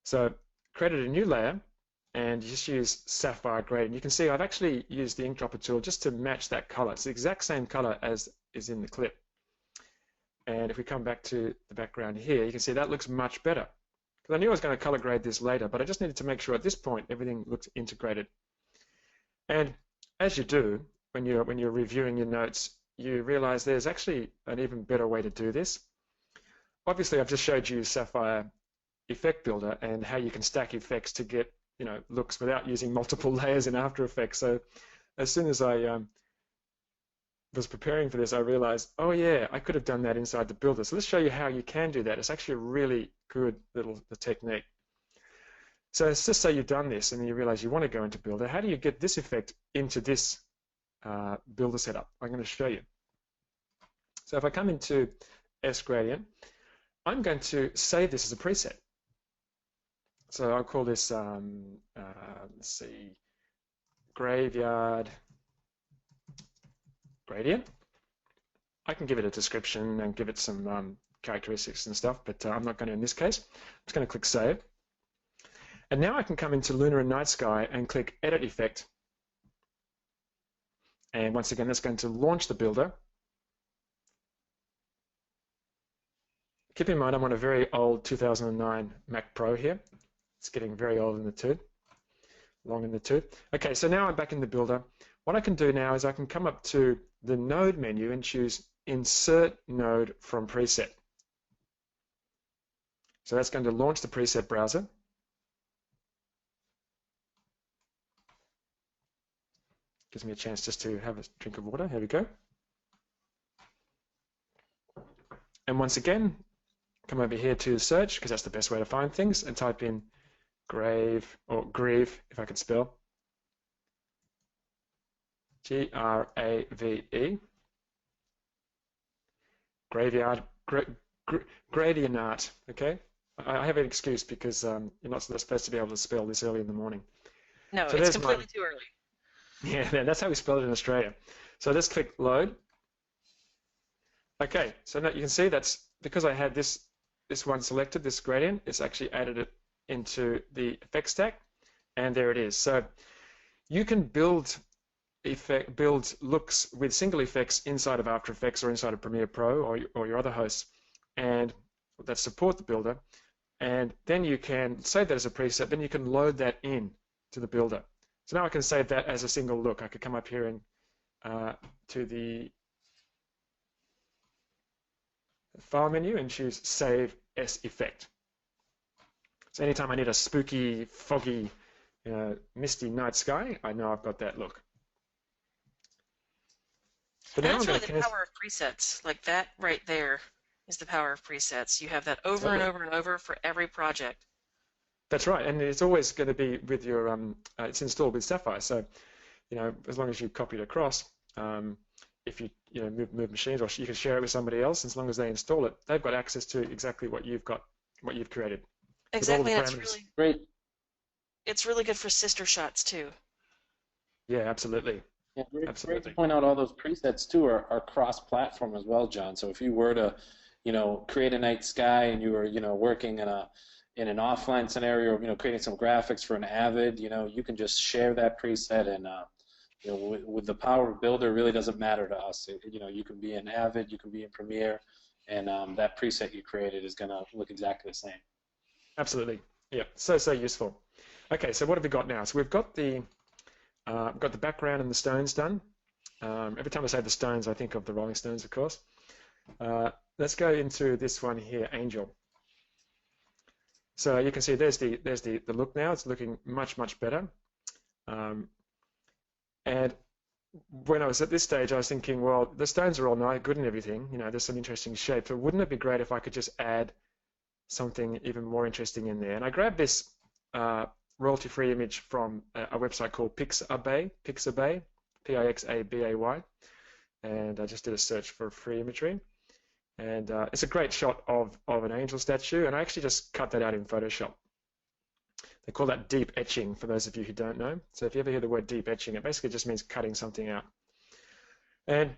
So created a new layer and just use Sapphire gradient. You can see I've actually used the ink dropper tool just to match that color. It's the exact same color as is in the clip. And if we come back to the background here, you can see that looks much better. Because I knew I was going to color grade this later, but I just needed to make sure at this point everything looks integrated. And as you do, when you're reviewing your notes, you realize there's actually an even better way to do this. Obviously, I've just showed you Sapphire Effect Builder and how you can stack effects to get looks without using multiple layers in After Effects. So as soon as I was preparing for this, I realized, oh yeah, I could have done that inside the builder. So let's show you how you can do that. It's actually a really good little technique. So let's just say you've done this and then you realize you want to go into Builder. How do you get this effect into this Builder setup? I'm going to show you. So if I come into S Gradient, I'm going to save this as a preset. So I'll call this, let's see, Graveyard Gradient. I can give it a description and give it some characteristics and stuff, but I'm not going to in this case. I'm just going to click Save. And now I can come into Lunar and Night Sky and click Edit Effect. And once again, that's going to launch the builder. Keep in mind, I'm on a very old 2009 Mac Pro here. It's getting very old in the tooth, long in the tooth. Okay, so now I'm back in the builder. What I can do now is I can come up to the Node menu and choose Insert Node from Preset. So that's going to launch the preset browser. Gives me a chance just to have a drink of water. Here we go. And once again, come over here to search, because that's the best way to find things, and type in Grave, or Grieve, if I could spell. Grave. Graveyard, Gradient, okay? I have an excuse because you're not supposed to be able to spell this early in the morning. No, so it's completely too early. Yeah, that's how we spell it in Australia. So let's click Load. Okay, so now you can see that's because I had this one selected, this gradient, it's actually added it into the effect stack, and there it is. So you can build looks with single effects inside of After Effects or inside of Premiere Pro or your other hosts, and that support the builder, and then you can save that as a preset. Then you can load that in to the builder. So now I can save that as a single look. I could come up here and to the File menu and choose Save as Effect. So anytime I need a spooky, foggy, misty night sky, I know I've got that look. But now that's really the power of presets. Like that right there is the power of presets. You have that over and over and over for every project. That's right, and it's always going to be with your, it's installed with Sapphire. So, as long as you copy it across, if you move machines, or you can share it with somebody else, as long as they install it, they've got access to exactly what you've got, what you've created. Exactly, and it's really great. It's really good for sister shots too. Yeah, absolutely. Yeah, great to point out all those presets too are cross-platform as well, John. So if you were to, create a night sky and you were, working in an offline scenario, creating some graphics for an Avid, you can just share that preset, and with the power of Builder, it really doesn't matter to us. You can be in Avid, you can be in Premiere, and that preset you created is going to look exactly the same. Absolutely, yeah, so useful. Okay, so what have we got now? So we've got the background and the stones done. Every time I say the stones, I think of the Rolling Stones, of course. Let's go into this one here, Angel. So you can see there's the look now. It's looking much better. And when I was at this stage, I was thinking, well, the stones are all nice, good and everything. There's some interesting shapes. But wouldn't it be great if I could just add something even more interesting in there? And I grabbed this royalty-free image from a website called Pixabay, Pixabay, and I just did a search for free imagery. And it's a great shot of an angel statue, and I actually just cut that out in Photoshop. They call that deep etching, for those of you who don't know. So if you ever hear the word deep etching, it basically just means cutting something out. And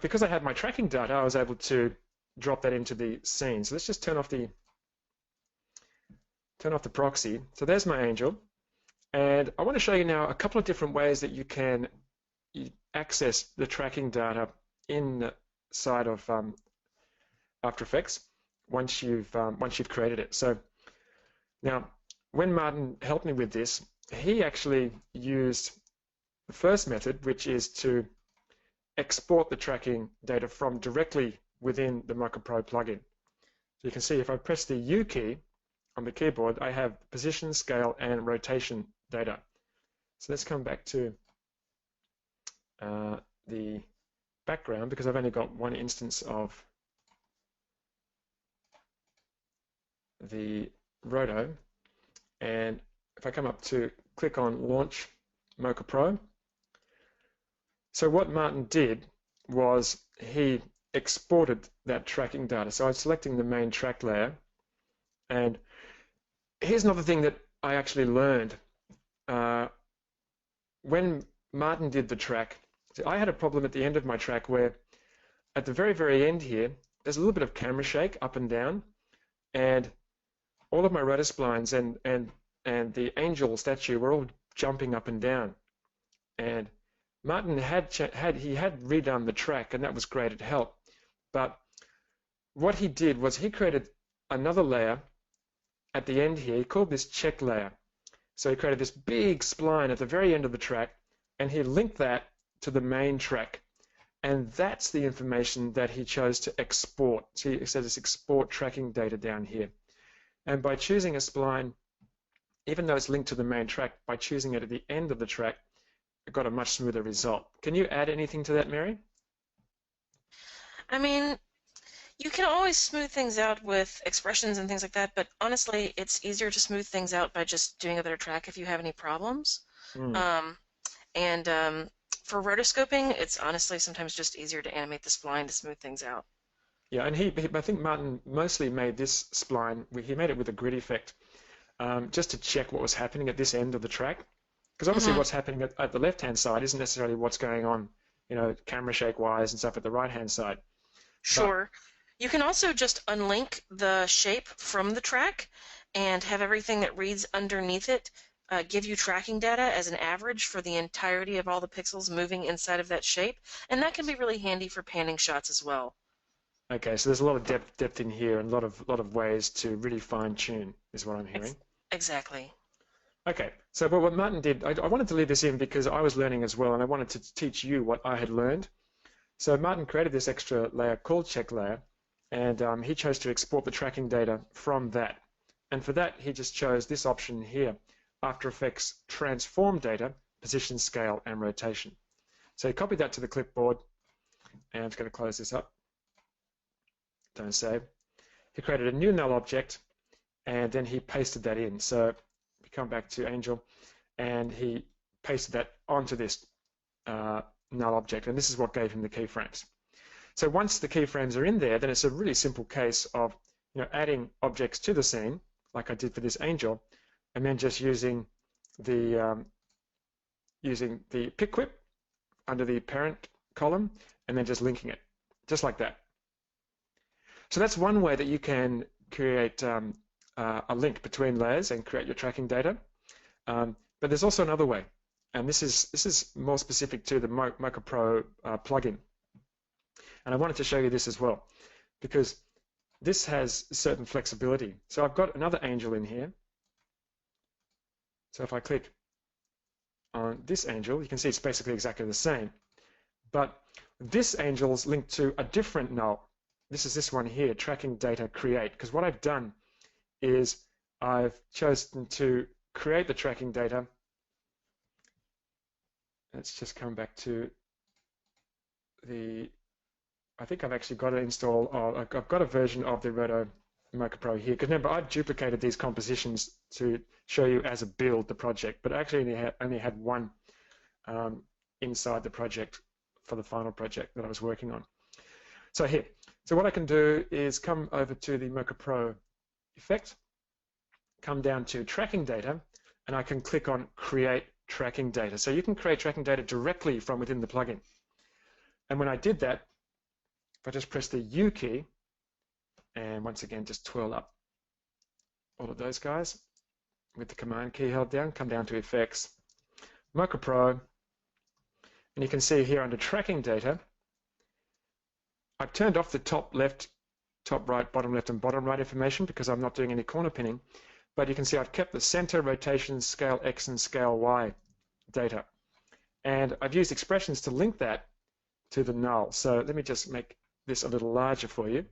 because I had my tracking data, I was able to drop that into the scene. So let's just turn off the proxy. So there's my angel, And I want to show you now a couple of different ways that you can access the tracking data inside of After Effects once you've created it. So now, when Martin helped me with this, he actually used the first method, which is to export the tracking data from directly within the Mocha Pro plugin. So you can see if I press the U key on the keyboard, I have position, scale, and rotation data. So let's come back to the background, because I've only got one instance of the Roto. And if I come up to click on Launch Mocha Pro, so what Martin did was he exported that tracking data. So I'm selecting the main track layer, and here's another thing that I actually learned. When Martin did the track, so I had a problem at the end of my track where at the very, very end here, there's a little bit of camera shake up and down, and all of my rotor splines and the angel statue were all jumping up and down. And Martin had redone the track, and that was great, it helped. But what he did was he created another layer at the end here. He called this check layer. So he created this big spline at the very end of the track, and he linked that to the main track. And that's the information that he chose to export. So he says export tracking data down here. And by choosing a spline, even though it's linked to the main track, by choosing it at the end of the track, it got a much smoother result. Can you add anything to that, Mary? I mean, you can always smooth things out with expressions and things like that, but honestly, it's easier to smooth things out by just doing a better track if you have any problems. For rotoscoping, it's honestly sometimes just easier to animate the spline to smooth things out. Yeah, and I think Martin mostly made this spline, he made it with a grid effect, just to check what was happening at this end of the track. Because obviously what's happening at the left-hand side isn't necessarily what's going on, camera shake-wise and stuff at the right-hand side. Sure. You can also just unlink the shape from the track and have everything that reads underneath it give you tracking data as an average for the entirety of all the pixels moving inside of that shape, and that can be really handy for panning shots as well. Okay, so there's a lot of depth in here and a lot of ways to really fine-tune, is what I'm hearing. Exactly. Okay, so what Martin did, I wanted to leave this in because I was learning as well, and I wanted to teach you what I had learned. So Martin created this extra layer called check layer, and he chose to export the tracking data from that. And for that, he just chose this option here, After Effects Transform Data, Position, Scale, and Rotation. So he copied that to the clipboard, and I'm just going to close this up. Don't save. He created a new null object, and then he pasted that in. So we come back to Angel, and he pasted that onto this null object, and this is what gave him the keyframes. So once the keyframes are in there, then it's a really simple case of adding objects to the scene, like I did for this angel, and then just using the pick whip under the parent column, and then just linking it, just like that. So that's one way that you can create a link between layers and create your tracking data. But there's also another way, and this is more specific to the Mocha Pro plugin. And I wanted to show you this as well, because this has certain flexibility. So I've got another angel in here. So if I click on this angel, you can see it's basically exactly the same. But this angel is linked to a different null. This is this one here, tracking data create. Because what I've done is I've chosen to create the tracking data. Let's just come back to I think I've actually got it installed. I've got a version of the Roto Mocha Pro here. Because remember, I've duplicated these compositions to show you as a build the project, but I actually only had one inside the project for the final project that I was working on. So here, so what I can do is come over to the Mocha Pro effect, come down to tracking data, and I can click on create tracking data. So you can create tracking data directly from within the plugin. And when I did that, if I just press the U key, and once again just twirl up all of those guys, with the Command key held down, come down to Effects, Mocha Pro, and you can see here under Tracking Data, I've turned off the top left, top right, bottom left, and bottom right information because I'm not doing any corner pinning, but you can see I've kept the center, rotation, scale X, and scale Y data. And I've used expressions to link that to the null. So let me just make this a little larger for you.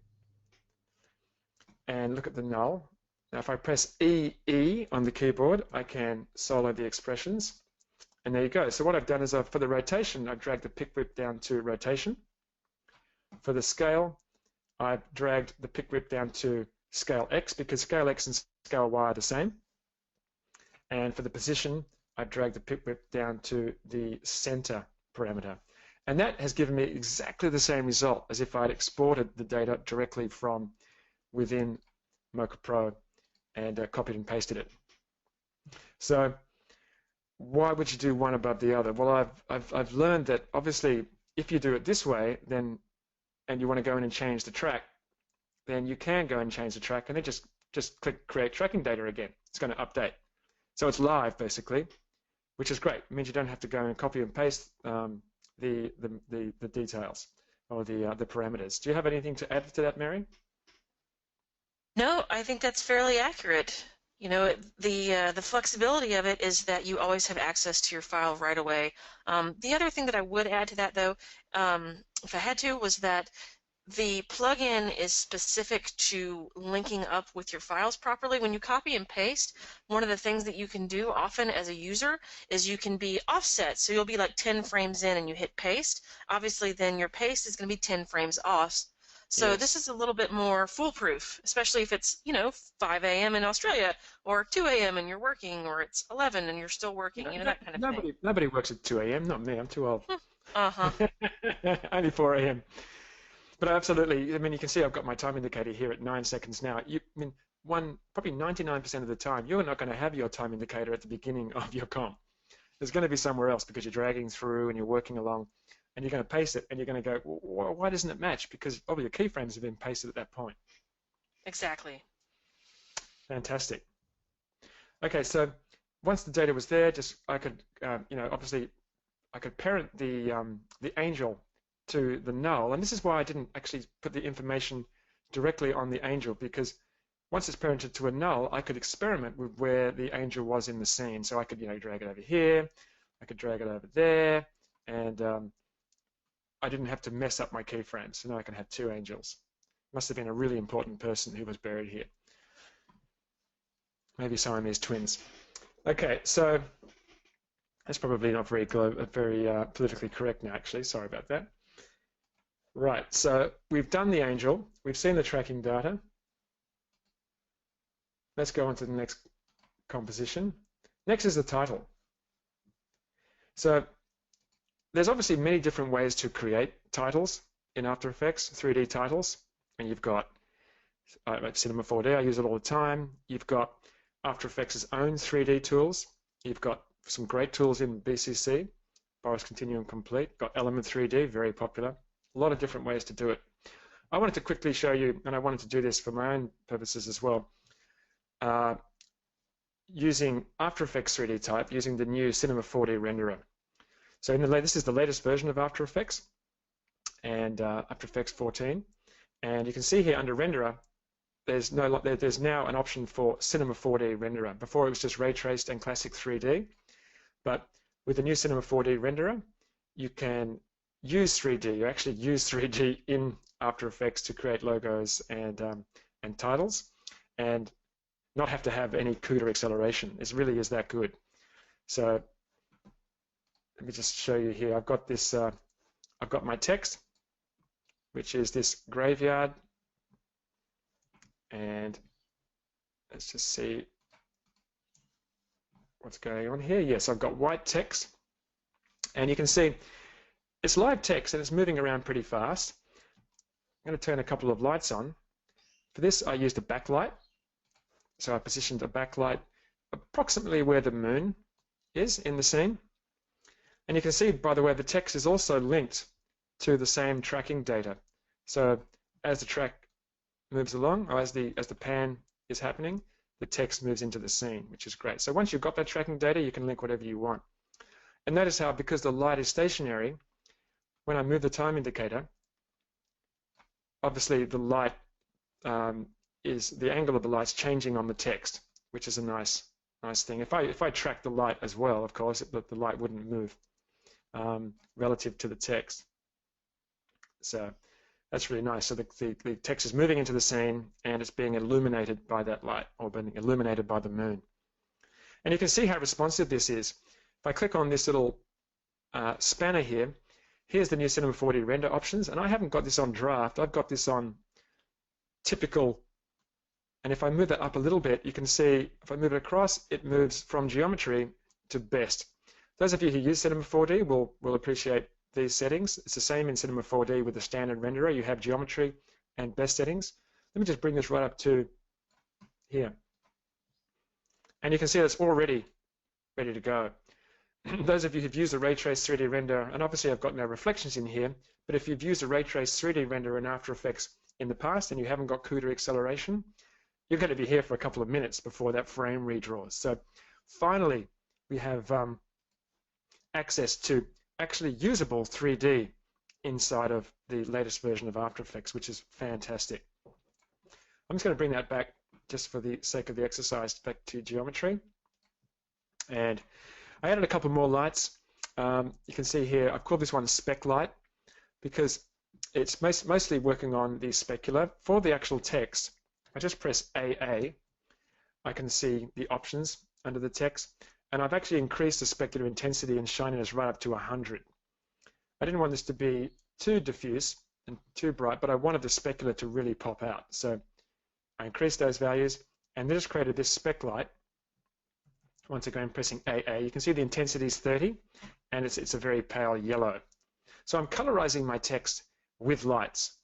And look at the null. Now if I press E on the keyboard, I can solo the expressions. And there you go. So what I've done is for the rotation, I've dragged the pick whip down to rotation. For the scale, I've dragged the pick whip down to scale X because scale X and scale Y are the same. And for the position, I've dragged the pick whip down to the center parameter. And that has given me exactly the same result as if I'd exported the data directly from within Mocha Pro and copied and pasted it. So why would you do one above the other? Well, I've learned that obviously if you do it this way, then and you want to go in and change the track, then you can go and change the track and then just click Create Tracking Data again. It's going to update. So it's live basically, which is great. It means you don't have to go and copy and paste the details or the parameters. Do you have anything to add to that, Mary? No, I think that's fairly accurate. You know, the flexibility of it is that you always have access to your file right away. The other thing that I would add to that, though, if I had to, was that the plugin is specific to linking up with your files properly. When you copy and paste, one of the things that you can do often as a user is you can be offset. So you'll be like 10 frames in and you hit paste. Obviously, then your paste is going to be 10 frames off. So Yes. this is a little bit more foolproof, especially if it's, 5 a.m. in Australia or 2 a.m. and you're working, or it's 11 and you're still working, that kind of thing. Nobody works at 2 a.m. Not me. I'm too old. Uh-huh. Only 4 a.m. But absolutely, I mean, you can see I've got my time indicator here at 9 seconds now. Probably 99% of the time, you're not going to have your time indicator at the beginning of your comp. There's going to be somewhere else because you're dragging through and you're working along, and you're going to paste it, and you're going to go, well, why doesn't it match? Because all your keyframes have been pasted at that point. Exactly. Fantastic. Okay, so once the data was there, I could, obviously, I could parent the angel to the null, and this is why I didn't actually put the information directly on the angel, because once it's parented to a null, I could experiment with where the angel was in the scene. So I could, drag it over here, I could drag it over there, and I didn't have to mess up my keyframes. So now I can have two angels. Must have been a really important person who was buried here. Maybe Siamese twins. Okay, so that's probably not very politically correct now, actually. Sorry about that. Right, so we've done the angel. We've seen the tracking data. Let's go on to the next composition. Next is the title. So there's obviously many different ways to create titles in After Effects, 3D titles. And you've got Cinema 4D, I use it all the time. You've got After Effects' own 3D tools. You've got some great tools in BCC, Boris Continuum Complete. Got Element 3D, very popular. A lot of different ways to do it. I wanted to quickly show you, and I wanted to do this for my own purposes as well, using After Effects 3D type, using the new Cinema 4D renderer. So this is the latest version of After Effects, and After Effects 14. And you can see here under renderer, there's now an option for Cinema 4D renderer. Before it was just ray traced and classic 3D, but with the new Cinema 4D renderer, you can use 3D. You actually use 3D in After Effects to create logos and titles, and not have to have any CUDA acceleration. It really is that good. So let me just show you here. I've got this. I've got my text, which is this graveyard, and let's just see what's going on here. Yes, I've got white text, and you can see it's live text and it's moving around pretty fast. I'm going to turn a couple of lights on. For this, I used a backlight. So I positioned a backlight approximately where the moon is in the scene. And you can see, by the way, the text is also linked to the same tracking data. So as the track moves along, or as the pan is happening, the text moves into the scene, which is great. So once you've got that tracking data, you can link whatever you want. And notice how, because the light is stationary, when I move the time indicator, obviously the light is the angle of the light's changing on the text, which is a nice thing. If I track the light as well, of course, the light wouldn't move relative to the text. So that's really nice. So the text is moving into the scene and it's being illuminated by that light, or being illuminated by the moon. And you can see how responsive this is. If I click on this little spanner here, here's the new Cinema 4D render options, and I haven't got this on draft. I've got this on typical. And if I move that up a little bit, you can see if I move it across, it moves from geometry to best. Those of you who use Cinema 4D will appreciate these settings. It's the same in Cinema 4D with the standard renderer. You have geometry and best settings. Let me just bring this right up to here. And you can see it's already ready to go. Those of you who've used the Ray Trace 3D render, and obviously I've got no reflections in here, but if you've used a Ray Trace 3D render in After Effects in the past and you haven't got CUDA acceleration, you're going to be here for a couple of minutes before that frame redraws. So finally, we have access to actually usable 3D inside of the latest version of After Effects, which is fantastic. I'm just going to bring that back just for the sake of the exercise back to geometry. And I added a couple more lights. You can see here, I've called this one spec light because it's mostly working on the specular. For the actual text, I just press AA, I can see the options under the text, and I've actually increased the specular intensity and shininess right up to 100. I didn't want this to be too diffuse and too bright, but I wanted the specular to really pop out. So I increased those values, and this created this spec light. Once again, pressing AA, you can see the intensity is 30, and it's a very pale yellow. So I'm colorizing my text with lights.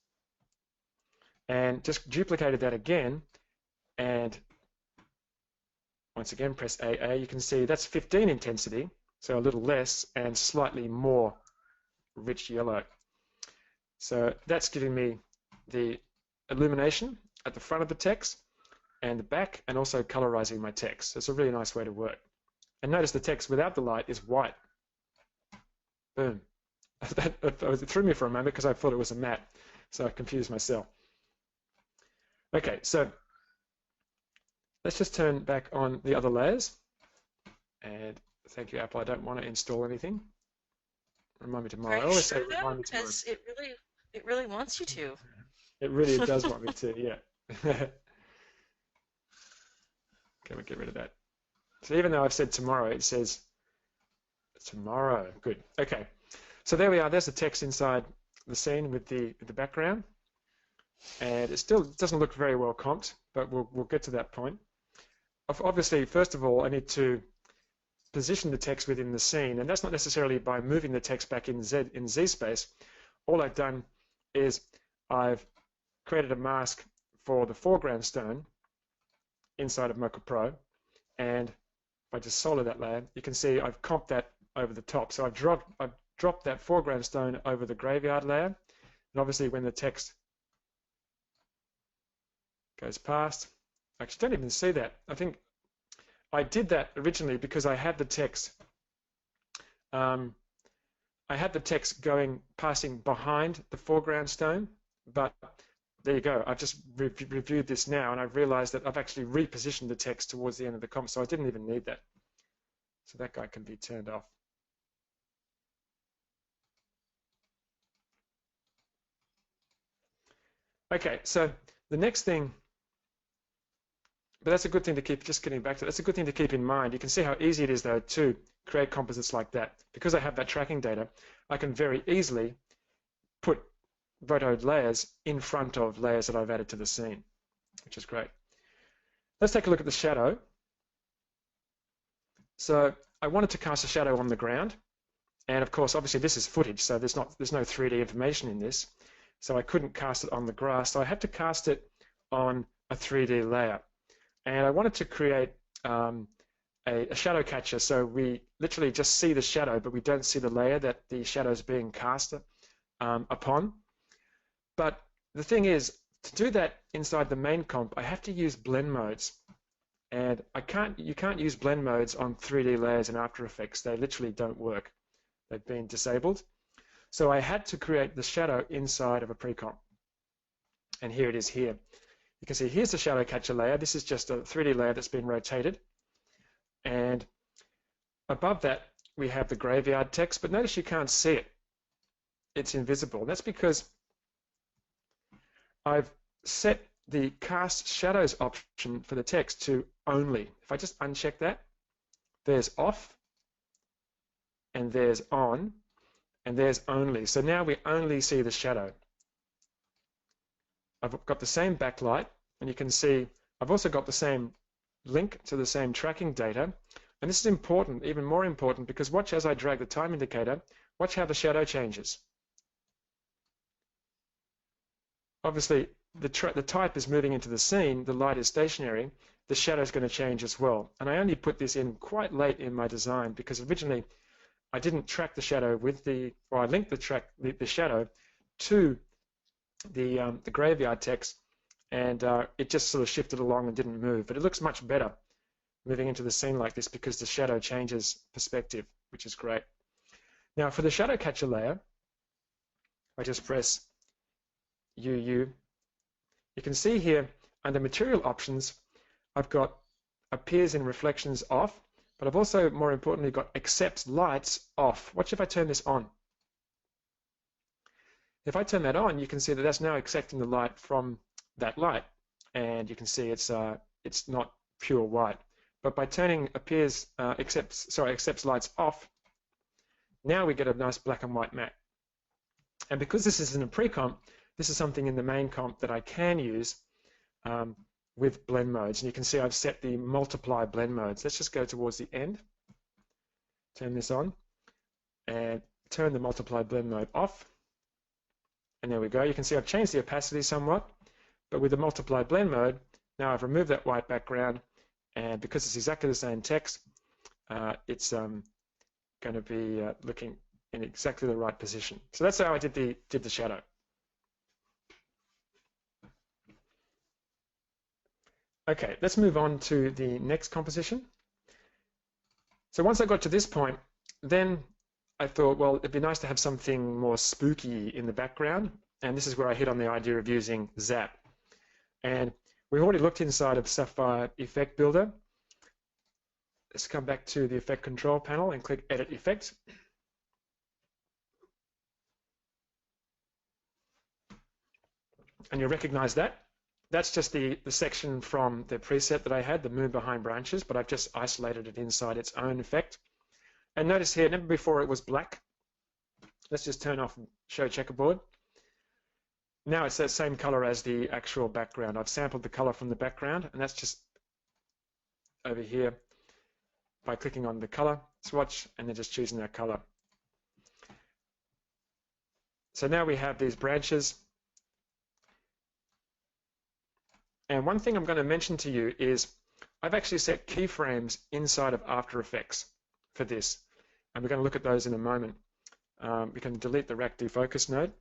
And just duplicated that again, and once again press AA. You can see that's 15 intensity, so a little less and slightly more rich yellow. So that's giving me the illumination at the front of the text and the back, and also colorizing my text. So it's a really nice way to work. And notice the text without the light is white. Boom. It threw me for a moment because I thought it was a matte, so I confused myself. Okay, so let's just turn back on the other layers. And thank you, Apple. I don't want to install anything. Remind me tomorrow. I always say remind me tomorrow. Because it really wants you to. It really does want me to, yeah. Okay, we'll get rid of that. So even though I've said tomorrow, it says tomorrow. Good. Okay. So there we are. There's the text inside the scene with the background. And it still doesn't look very well comped, but we'll get to that point. Obviously, first of all, I need to position the text within the scene, and that's not necessarily by moving the text back in Z space. All I've done is I've created a mask for the foreground stone inside of Mocha Pro, and if I just solid that layer, you can see I've comped that over the top. So I've dropped that foreground stone over the graveyard layer, and obviously when the text goes past, I actually don't even see that. I think I did that originally because I had the text. I had the text passing behind the foreground stone, but there you go. I've just reviewed this now, and I've realized that I've actually repositioned the text towards the end of the comp, so I didn't even need that. So that guy can be turned off. Okay, so the next thing, but that's a good thing to keep, just getting back to, that's a good thing to keep in mind. You can see how easy it is, though, to create composites like that. Because I have that tracking data, I can very easily put photoed layers in front of layers that I've added to the scene, which is great. Let's take a look at the shadow. So I wanted to cast a shadow on the ground, and of course, obviously, this is footage, so there's no 3D information in this. So I couldn't cast it on the grass, so I had to cast it on a 3D layer. And I wanted to create a shadow catcher, so we literally just see the shadow, but we don't see the layer that the shadow is being cast upon. But the thing is, to do that inside the main comp, I have to use blend modes. And you can't use blend modes on 3D layers in After Effects. They literally don't work. They've been disabled. So I had to create the shadow inside of a pre-comp. And here it is here. You can see here's the shadow catcher layer. This is just a 3D layer that's been rotated. And above that, we have the graveyard text, but notice you can't see it. It's invisible. And that's because I've set the cast shadows option for the text to only. If I just uncheck that, there's off, and there's on, and there's only. So now we only see the shadow. I've got the same backlight, and you can see I've also got the same link to the same tracking data. And this is important, even more important, because watch as I drag the time indicator, watch how the shadow changes. Obviously, the type is moving into the scene, the light is stationary, the shadow is going to change as well. And I only put this in quite late in my design because originally I didn't track the shadow with or I linked the shadow to the graveyard text, and it just sort of shifted along and didn't move. But it looks much better moving into the scene like this because the shadow changes perspective, which is great. Now for the shadow catcher layer, I just press UU. You can see here under material options, I've got appears in reflections off, but I've also, more importantly, got accepts lights off. Watch if I turn this on. If I turn that on, you can see that that's now accepting the light from that light, and you can see it's not pure white. But by turning accepts lights off, now we get a nice black and white matte. And because this is in a pre-comp, this is something in the main comp that I can use with blend modes. And you can see I've set the multiply blend modes. Let's just go towards the end, turn this on, and turn the multiply blend mode off. And there we go. You can see I've changed the opacity somewhat, but with the multiply blend mode, now I've removed that white background, and because it's exactly the same text, it's going to be looking in exactly the right position. So that's how I did the shadow. Okay, let's move on to the next composition. So once I got to this point, then I thought, well, it'd be nice to have something more spooky in the background. And this is where I hit on the idea of using Zap. And we've already looked inside of Sapphire Effect Builder. Let's come back to the Effect Control panel and click Edit Effect. And you'll recognize that. That's just the section from the preset that I had, the moon behind branches, but I've just isolated it inside its own effect. And notice here, remember before it was black? Let's just turn off Show Checkerboard. Now it's that same color as the actual background. I've sampled the color from the background, and that's just over here by clicking on the color swatch and then just choosing that color. So now we have these branches. And one thing I'm going to mention to you is I've actually set keyframes inside of After Effects for this. And we're going to look at those in a moment. We can delete the rack defocus node.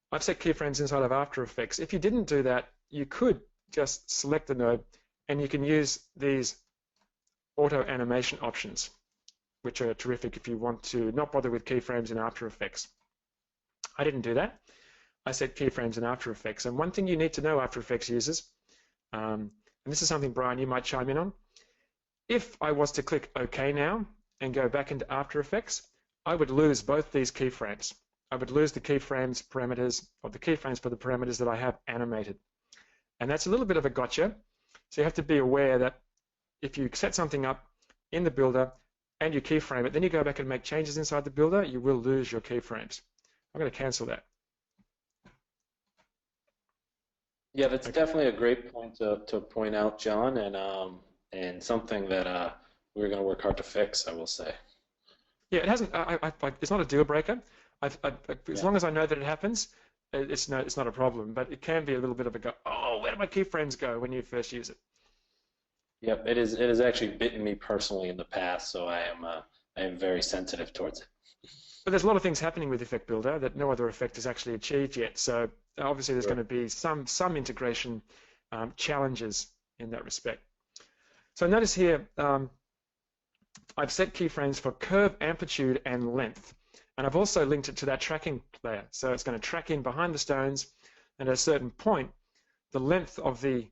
I've set keyframes inside of After Effects. If you didn't do that, you could just select the node and you can use these auto animation options, which are terrific if you want to not bother with keyframes in After Effects. I didn't do that. I set keyframes in After Effects. And one thing you need to know, After Effects users, and this is something, Brian, you might chime in on. If I was to click OK now and go back into After Effects, I would lose both these keyframes. I would lose the keyframes parameters, or the keyframes for the parameters that I have animated. And that's a little bit of a gotcha. So you have to be aware that if you set something up in the builder and you keyframe it, then you go back and make changes inside the builder, you will lose your keyframes. I'm going to cancel that. Yeah, that's definitely a great point to point out, John, and something that we're going to work hard to fix, I will say. Yeah, it hasn't. It's not a deal breaker. As long as I know that it happens, it's not a problem. But it can be a little bit of a go. Oh, where do my keyframes go when you first use it? Yep, it is actually bitten me personally in the past, so I am very sensitive towards it. But there's a lot of things happening with Effect Builder that no other effect has actually achieved yet. So obviously there's going to be some integration challenges in that respect. So notice here, I've set keyframes for curve, amplitude, and length. And I've also linked it to that tracking layer. So it's going to track in behind the stones, and at a certain point, the length of the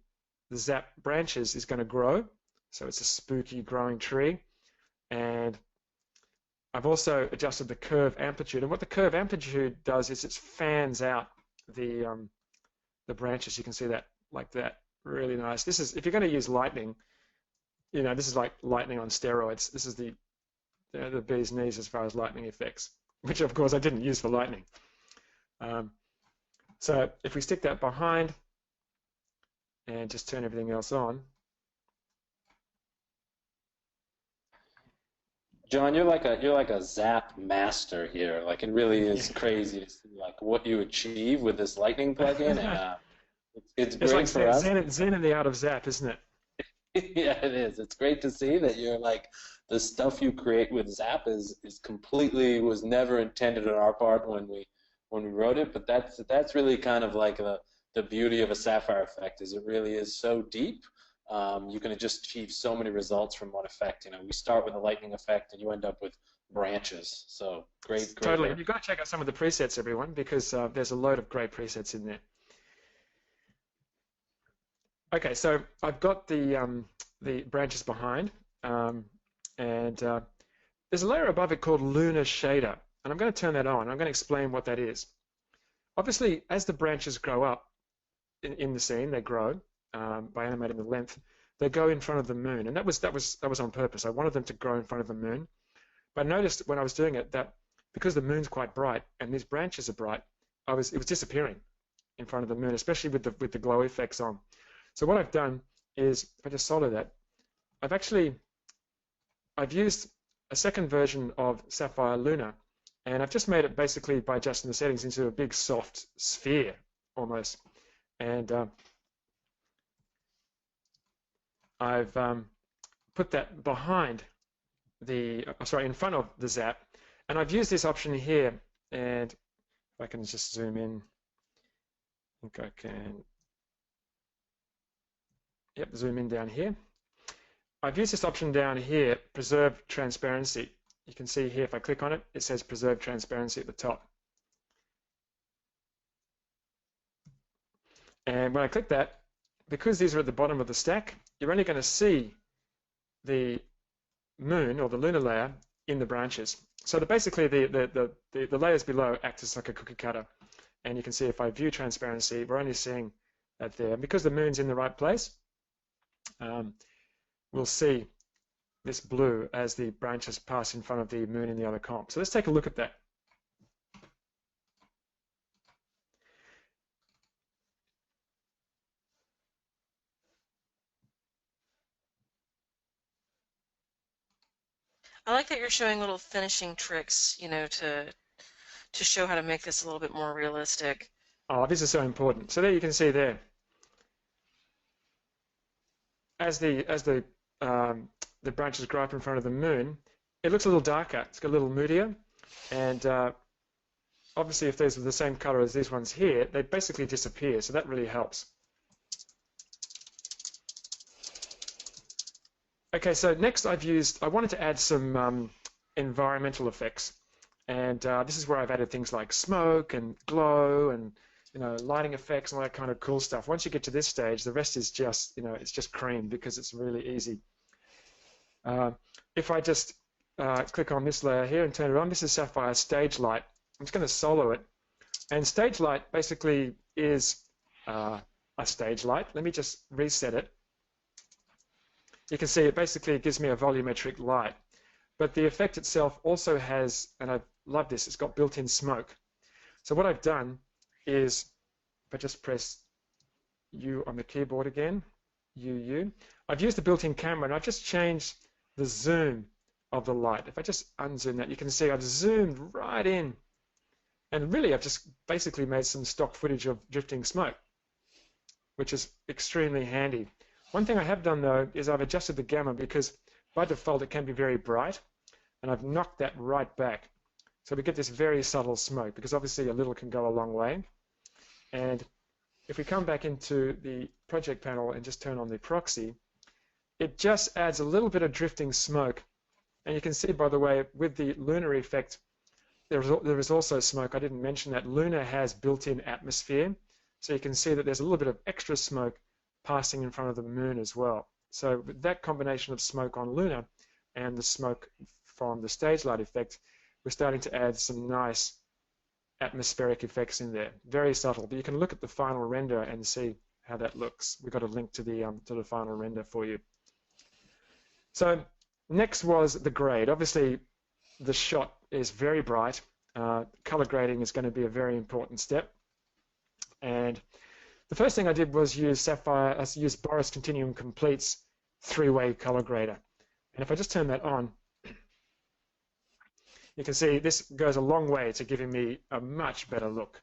zap branches is going to grow. So it's a spooky growing tree. And I've also adjusted the curve amplitude. And what the curve amplitude does is it fans out the branches. You can see that like that. Really nice. This is, if you're going to use lightning, you know, this is like lightning on steroids. This is the bee's knees as far as lightning effects, which of course I didn't use for lightning. So if we stick that behind and just turn everything else on. John, you're like a zap master here. Like, it really is crazy to see like what you achieve with this lightning plugin, and it's great like for us. Zen in the art of zap, isn't it? Yeah, it is. It's great to see that you're like, the stuff you create with Zap is completely, was never intended on our part when we wrote it, but that's really kind of like the beauty of a Sapphire effect, is it really is so deep. You can just achieve so many results from one effect. You know, we start with a lightning effect and you end up with branches. So great. Totally. Work. You've got to check out some of the presets, everyone, because there's a load of great presets in there. Okay, so I've got the branches behind, and there's a layer above it called Lunar Shader, and I'm going to turn that on. I'm going to explain what that is. Obviously, as the branches grow up in the scene, they grow by animating the length. They go in front of the moon, and that was on purpose. I wanted them to grow in front of the moon, but I noticed when I was doing it that because the moon's quite bright and these branches are bright, it was disappearing in front of the moon, especially with the glow effects on. So what I've done is, if I just solder that, I've used a second version of Sapphire Lunar, and I've just made it basically by adjusting the settings into a big soft sphere almost. And I've put that behind in front of the zap, and I've used this option here, and if I can just zoom in, I think I can. Yep, zoom in down here. I've used this option down here, preserve transparency. You can see here, if I click on it, it says preserve transparency at the top. And when I click that, because these are at the bottom of the stack, you're only going to see the moon or the lunar layer in the branches. So basically the layers below act as like a cookie cutter. And you can see if I view transparency, we're only seeing that there. And because the moon's in the right place, we'll see this blue as the branches pass in front of the moon in the other comp. So let's take a look at that. I like that you're showing little finishing tricks, you know, to show how to make this a little bit more realistic. Oh, this is so important. So there you can see there, as the branches grow up in front of the moon, it looks a little darker. It's got a little moodier, and obviously if these are the same color as these ones here, they basically disappear. So that really helps. Okay, so next I wanted to add some environmental effects, and this is where I've added things like smoke and glow and, you know, lighting effects and all that kind of cool stuff. Once you get to this stage, the rest is just, you know, it's just cream because it's really easy. If I just click on this layer here and turn it on, this is Sapphire Stage Light. I'm just going to solo it, and Stage Light basically is a stage light. Let me just reset it. You can see it basically gives me a volumetric light, but the effect itself also has, and I love this, it's got built-in smoke. So what I've done is, if I just press U on the keyboard again, UU, I've used the built-in camera and I've just changed the zoom of the light. If I just unzoom that, you can see I've zoomed right in, and really I've just basically made some stock footage of drifting smoke, which is extremely handy. One thing I have done though is I've adjusted the gamma, because by default it can be very bright, and I've knocked that right back. So we get this very subtle smoke, because obviously a little can go a long way. And if we come back into the project panel and just turn on the proxy, it just adds a little bit of drifting smoke. And you can see, by the way, with the lunar effect, there is also smoke. I didn't mention that Lunar has built-in atmosphere. So you can see that there's a little bit of extra smoke passing in front of the moon as well. So with that combination of smoke on Lunar and the smoke from the stage light effect, we're starting to add some nice atmospheric effects in there. Very subtle, but you can look at the final render and see how that looks. We've got a link to the final render for you. So next was the grade. Obviously, the shot is very bright. Color grading is going to be a very important step. And the first thing I did was use Sapphire, use Boris Continuum Complete's three-way color grader. And if I just turn that on, you can see this goes a long way to giving me a much better look.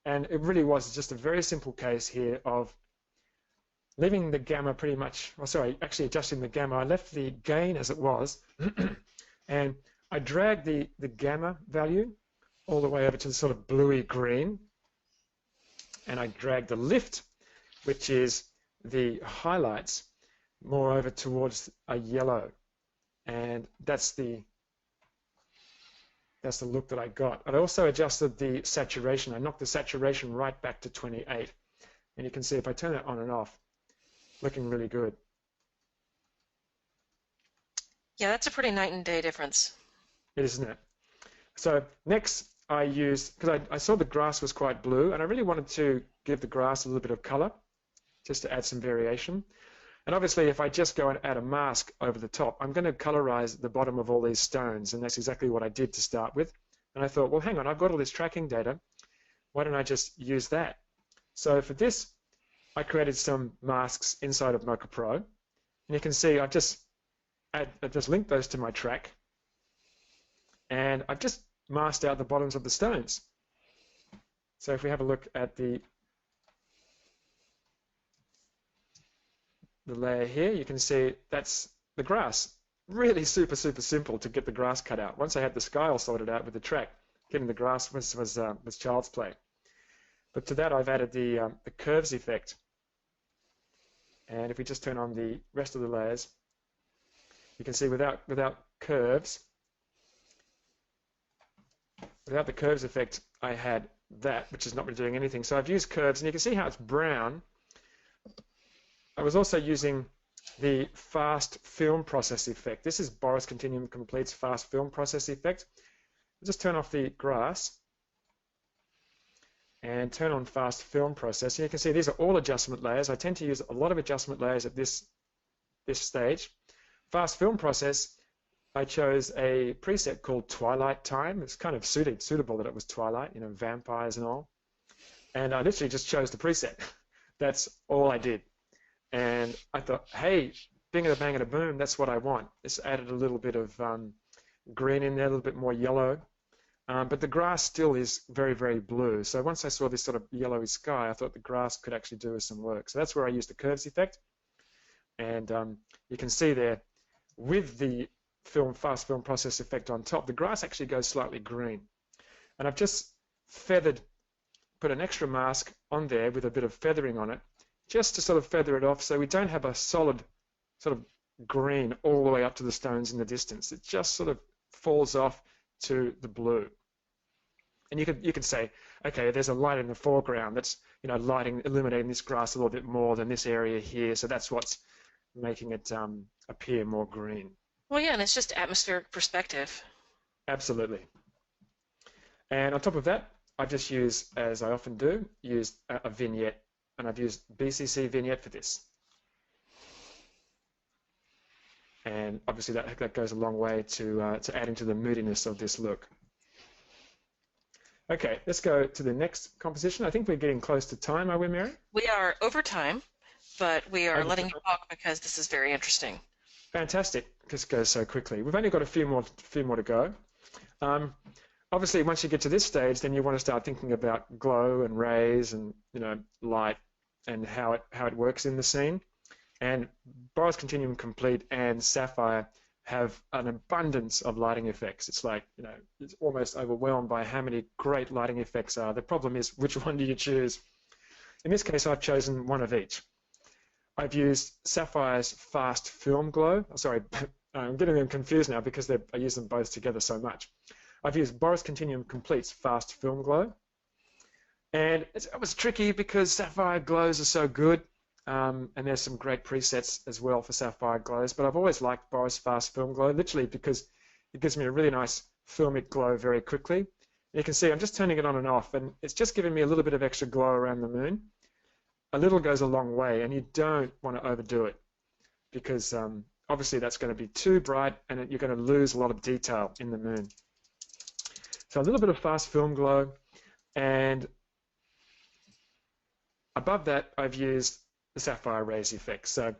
And it really was just a very simple case here of leaving the gamma pretty much, oh sorry, actually adjusting the gamma. I left the gain as it was, and I dragged the gamma value all the way over to the sort of bluey green, and I dragged the lift, which is the highlights, more over towards a yellow, and that's the look that I got. I also adjusted the saturation. I knocked the saturation right back to 28, and you can see if I turn it on and off, looking really good. Yeah, that's a pretty night and day difference. It is, isn't it? So next I used, because I saw the grass was quite blue, and I really wanted to give the grass a little bit of color, just to add some variation. And obviously, if I just go and add a mask over the top, I'm going to colorize the bottom of all these stones, and that's exactly what I did to start with. And I thought, well, hang on, I've got all this tracking data. Why don't I just use that? So for this, I created some masks inside of Mocha Pro, and you can see I've just linked those to my track, and I've just masked out the bottoms of the stones. So if we have a look at the layer here, you can see that's the grass. Really super simple to get the grass cut out. Once I had the sky all sorted out with the track, getting the grass was child's play. But to that I've added the curves effect. And if we just turn on the rest of the layers, you can see without curves, without the curves effect, I had that, which is not really doing anything. So I've used curves, and you can see how it's brown. I was also using the fast film process effect. This is Boris Continuum Complete's fast film process effect. I'll just turn off the grass and turn on fast film process. And you can see these are all adjustment layers. I tend to use a lot of adjustment layers at this stage. Fast film process, I chose a preset called Twilight Time. It's kind of suitable that it was twilight, you know, vampires and all. And I literally just chose the preset. That's all I did. And I thought, hey, bing-a-bang-a-boom, that's what I want. This added a little bit of green in there, a little bit more yellow. But the grass still is very blue. So once I saw this sort of yellowy sky, I thought the grass could actually do some work. So that's where I used the curves effect. And you can see there, with the fast film process effect on top, the grass actually goes slightly green. And I've just put an extra mask on there with a bit of feathering on it, just to sort of feather it off so we don't have a solid sort of green all the way up to the stones in the distance. It just sort of falls off to the blue. And you could say, okay, there's a light in the foreground that's, you know, illuminating this grass a little bit more than this area here, so that's what's making it appear more green. Well, yeah, and it's just atmospheric perspective. Absolutely. And on top of that, I've just used, as I often do, a vignette. And I've used BCC vignette for this. And obviously that goes a long way to adding to the moodiness of this look. Okay, let's go to the next composition. I think we're getting close to time, are we, Mary? We are over time, but we are letting you talk because this is very interesting. Fantastic. This goes so quickly. We've only got a few more to go. Obviously, once you get to this stage, then you want to start thinking about glow and rays and, you know, light and how it works in the scene. And Boris Continuum Complete and Sapphire have an abundance of lighting effects. It's like, you know, it's almost overwhelmed by how many great lighting effects are. The problem is, which one do you choose? In this case, I've chosen one of each. I've used Sapphire's Fast Film Glow. Sorry, I'm getting them confused now because I use them both together so much. I've used Boris Continuum Complete's Fast Film Glow. And it was tricky because Sapphire glows are so good. And there's some great presets as well for Sapphire glows. But I've always liked Boris Fast Film Glow, literally because it gives me a really nice filmic glow very quickly. And you can see I'm just turning it on and off, and it's just giving me a little bit of extra glow around the moon. A little goes a long way, and you don't want to overdo it because obviously that's going to be too bright and you're going to lose a lot of detail in the moon. So a little bit of Fast Film Glow, and above that I've used the Sapphire Raise effect. So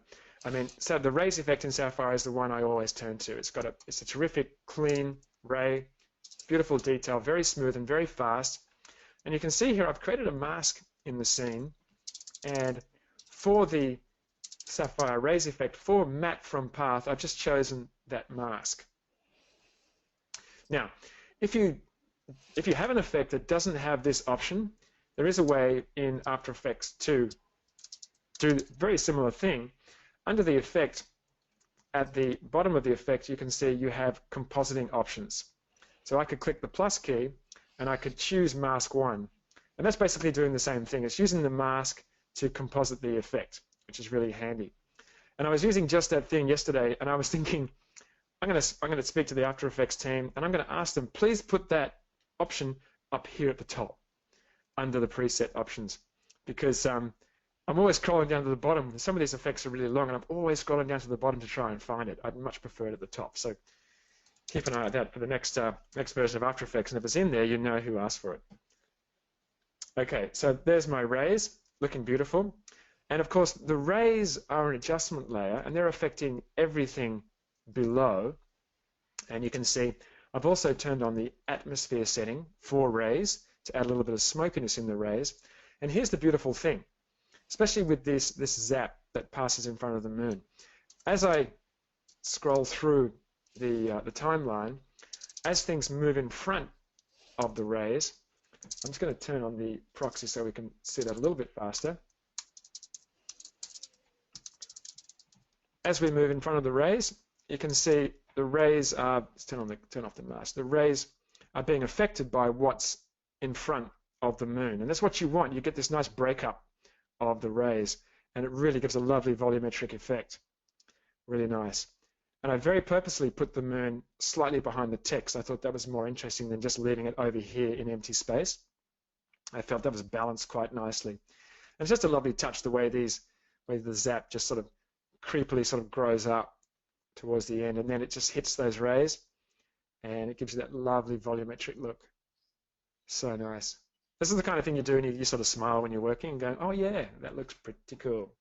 the raise effect in Sapphire is the one I always turn to. It's a terrific, clean ray, beautiful detail, very smooth and very fast. And you can see here I've created a mask in the scene. And for the Sapphire Raise effect, for matte from path, I've just chosen that mask. Now, if you have an effect that doesn't have this option, there is a way in After Effects to do a very similar thing. Under the effect, at the bottom of the effect, you can see you have compositing options. So I could click the plus key and I could choose mask 1. And that's basically doing the same thing. It's using the mask to composite the effect, which is really handy. And I was using just that thing yesterday, and I was thinking, I'm going to speak to the After Effects team, and I'm going to ask them, please put that option up here at the top, under the preset options, because I'm always scrolling down to the bottom. Some of these effects are really long, and I'm always scrolling down to the bottom to try and find it. I'd much prefer it at the top. So keep an eye on that for the next version of After Effects, and if it's in there, you know who asked for it. Okay, so there's my rays, looking beautiful. And of course, the rays are an adjustment layer, and they're affecting everything below. And you can see I've also turned on the atmosphere setting for rays to add a little bit of smokiness in the rays. And here's the beautiful thing, especially with this zap that passes in front of the moon. As I scroll through the timeline, as things move in front of the rays, I'm just going to turn on the proxy so we can see that a little bit faster. As we move in front of the rays, you can see the rays are, let's turn off the mask. The rays are being affected by what's in front of the moon. And that's what you want. You get this nice breakup of the rays, and it really gives a lovely volumetric effect. Really nice. And I very purposely put the moon slightly behind the text. I thought that was more interesting than just leaving it over here in empty space. I felt that was balanced quite nicely. And it's just a lovely touch the way the zap just sort of creepily sort of grows up towards the end, and then it just hits those rays, and it gives you that lovely volumetric look. So nice. This is the kind of thing you do, and you sort of smile when you're working and go, oh yeah, that looks pretty cool.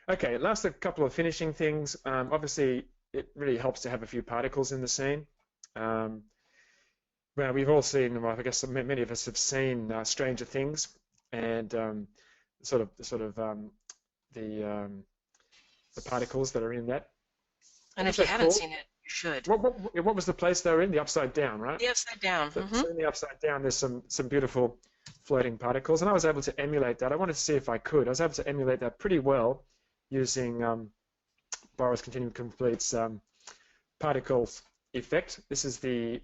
Okay, last a couple of finishing things. Obviously, it really helps to have a few particles in the scene. Well, we've all seen, well, I guess many of us have seen Stranger Things, and the particles that are in that. And if you haven't seen it, you should. What was the place they were in? The Upside Down, right? The Upside Down. So in the Upside Down, there's some beautiful floating particles, and I was able to emulate that. I wanted to see if I could. I was able to emulate that pretty well using Boris Continuum Complete's particles effect. This is the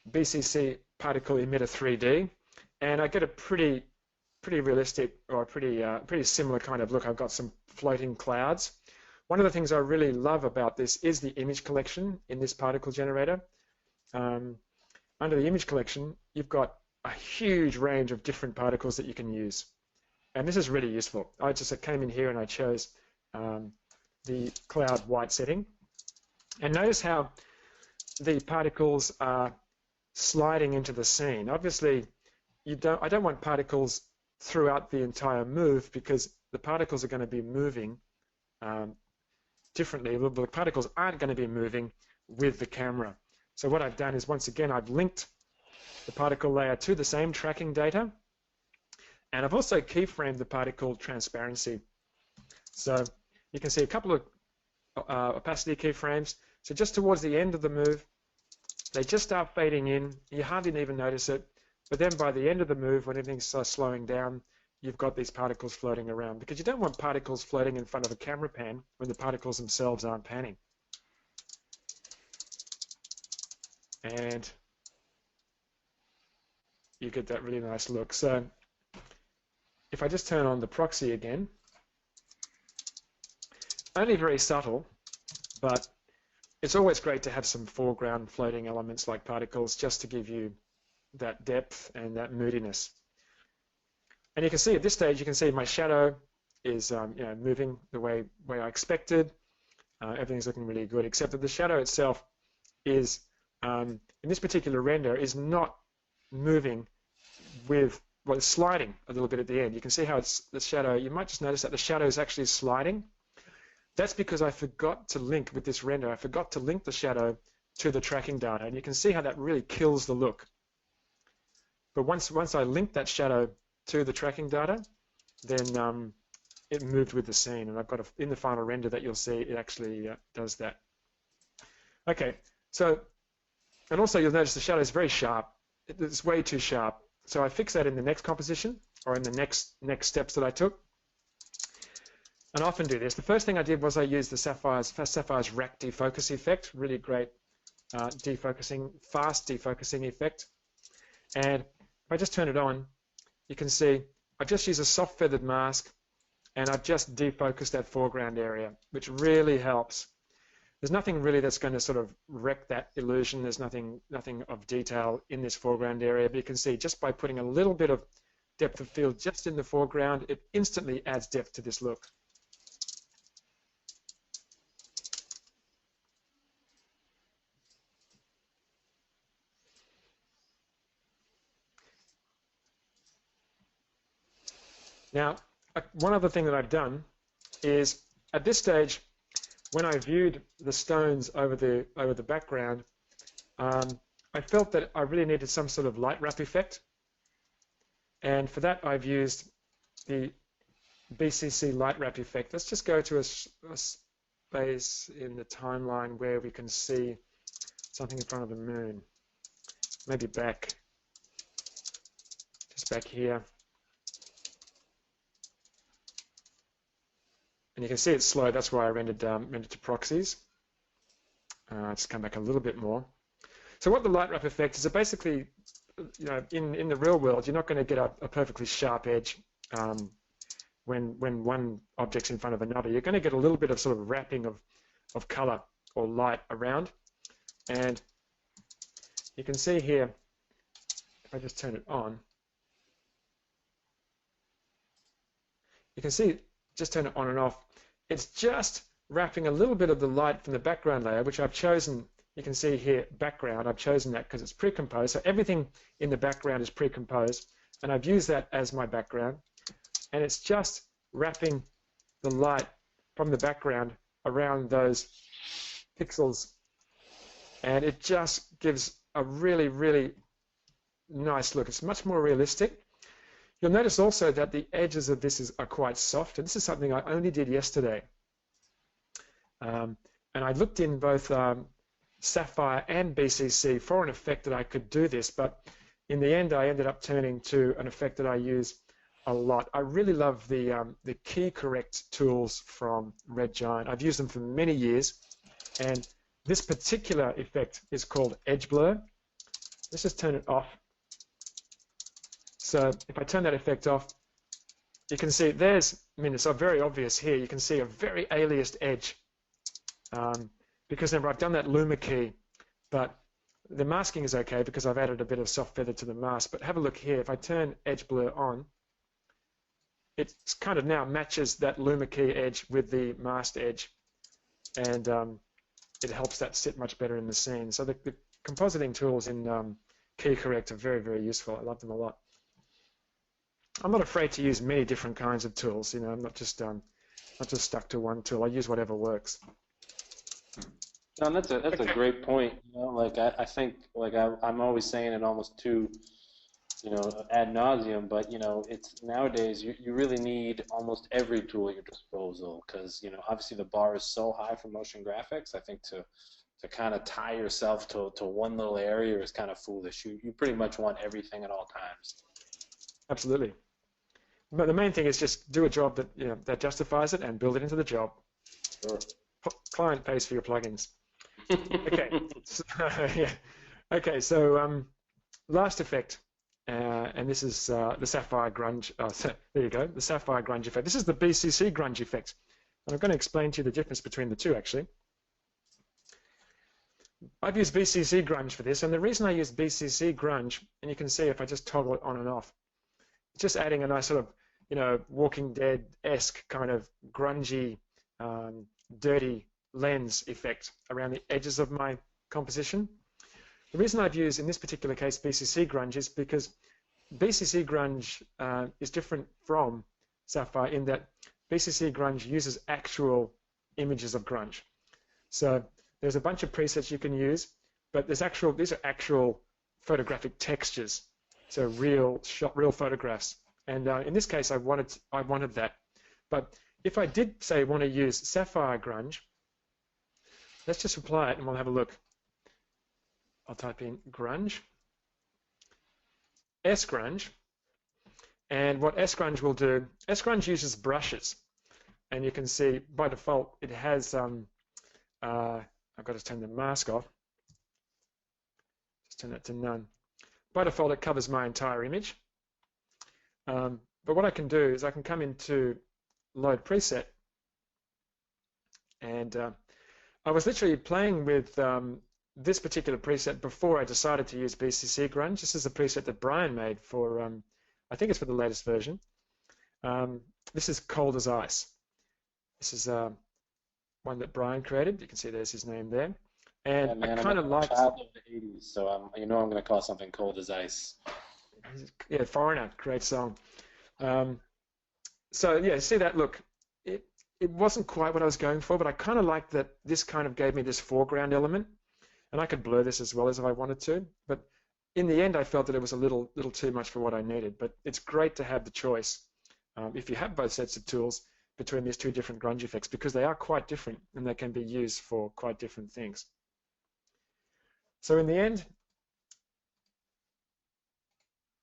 BCC particle emitter 3D, and I get a pretty realistic, or a pretty similar kind of look. I've got some floating clouds. One of the things I really love about this is the image collection in this particle generator. Under the image collection, you've got a huge range of different particles that you can use. And this is really useful. I just came in here and I chose the cloud white setting. And notice how the particles are sliding into the scene. Obviously, I don't want particles throughout the entire move, because the particles are going to be moving differently. The particles aren't going to be moving with the camera. So what I've done is, once again, I've linked the particle layer to the same tracking data, and I've also keyframed the particle transparency. So you can see a couple of opacity keyframes. So just towards the end of the move, they just start fading in. You hardly even notice it. But then by the end of the move, when everything starts slowing down, you've got these particles floating around, because you don't want particles floating in front of a camera pan when the particles themselves aren't panning. And you get that really nice look. So if I just turn on the proxy again, only very subtle, but it's always great to have some foreground floating elements like particles just to give you that depth and that moodiness. And you can see at this stage, you can see my shadow is moving the way I expected. Everything's looking really good, except that the shadow itself is, in this particular render, is not moving with, well, it's sliding a little bit at the end. You can see how it's the shadow. You might just notice that the shadow is actually sliding. That's because I forgot to link with this render. I forgot to link the shadow to the tracking data, and you can see how that really kills the look. But once I link that shadow to the tracking data, then it moved with the scene, and I've got in the final render that you'll see it actually does that. Okay, so, and also you'll notice the shadow is very sharp. It's way too sharp. So I fix that in the next composition, or in the next steps that I took. And I often do this. The first thing I did was I used the Sapphire's rack defocus effect, really great defocusing, fast defocusing effect. And if I just turn it on, you can see I've just used a soft feathered mask, and I've just defocused that foreground area, which really helps. There's nothing really that's going to sort of wreck that illusion. There's nothing of detail in this foreground area, but you can see just by putting a little bit of depth of field just in the foreground, it instantly adds depth to this look. Now, one other thing that I've done is at this stage, when I viewed the stones over the background, I felt that I really needed some sort of light wrap effect, and for that I've used the BCC light wrap effect. Let's just go to a space in the timeline where we can see something in front of the moon. Maybe back, just back here. And you can see it's slow. That's why I rendered to proxies. Just come back a little bit more. So what the light wrap effect is, basically, in the real world, you're not going to get a perfectly sharp edge when one object's in front of another. You're going to get a little bit of sort of wrapping of color or light around. And you can see here, if I just turn it on, you can see, just turn it on and off. It's just wrapping a little bit of the light from the background layer, which I've chosen. You can see here, background. I've chosen that because it's pre-composed. So everything in the background is pre-composed, and I've used that as my background. And it's just wrapping the light from the background around those pixels, and it just gives a really, really nice look. It's much more realistic. You'll notice also that the edges of this are quite soft, and this is something I only did yesterday. And I looked in both Sapphire and BCC for an effect that I could do this, but in the end I ended up turning to an effect that I use a lot. I really love the key correct tools from Red Giant. I've used them for many years, and this particular effect is called edge blur. Let's just turn it off. So if I turn that effect off, you can see there's, I mean, it's very obvious here. You can see a very aliased edge because remember, I've done that luma key, but the masking is okay because I've added a bit of soft feather to the mask. But have a look here. If I turn edge blur on, it kind of now matches that luma key edge with the masked edge, and it helps that sit much better in the scene. So the compositing tools in key correct are very, very useful. I love them a lot. I'm not afraid to use many different kinds of tools. I'm not just stuck to one tool. I use whatever works. John, that's a great point. Like I think, like I'm always saying it almost too, ad nauseum. But it's nowadays you really need almost every tool at your disposal because obviously the bar is so high for motion graphics. I think to kind of tie yourself to one little area is kind of foolish. You pretty much want everything at all times. Absolutely. But the main thing is just do a job that that justifies it and build it into the job. Sure. Client pays for your plugins. Okay. So, yeah. Okay. So last effect, and this is the Sapphire grunge. There you go. The Sapphire grunge effect. This is the BCC grunge effect, and I'm going to explain to you the difference between the two actually. I've used BCC grunge for this, and the reason I use BCC grunge, and you can see if I just toggle it on and off, it's just adding a nice sort of, Walking Dead-esque kind of grungy, dirty lens effect around the edges of my composition. The reason I've used, in this particular case, BCC grunge is because BCC grunge is different from Sapphire in that BCC grunge uses actual images of grunge. So there's a bunch of presets you can use, but these are actual photographic textures, so real photographs. And in this case, I wanted that. But if I did say want to use Sapphire grunge, let's just apply it and we'll have a look. I'll type in grunge, S-grunge, and what S-grunge will do, S-grunge uses brushes, and you can see by default it has I've got to turn the mask off. Just turn that to none. By default, it covers my entire image. But what I can do is I can come into Load Preset, and I was literally playing with this particular preset before I decided to use BCC grunge. This is a preset that Brian made for, I think it's for the latest version. This is Cold as Ice. This is one that Brian created. You can see there's his name there. And yeah, man, I kind of like... child of the 80s, so I'm going to call something Cold as Ice. Yeah, Foreigner, great song. So yeah, see that? Look, it wasn't quite what I was going for, but I kind of liked that this kind of gave me this foreground element. And I could blur this as well as if I wanted to. But in the end, I felt that it was a little too much for what I needed. But it's great to have the choice, if you have both sets of tools, between these two different grunge effects, because they are quite different and they can be used for quite different things. So in the end,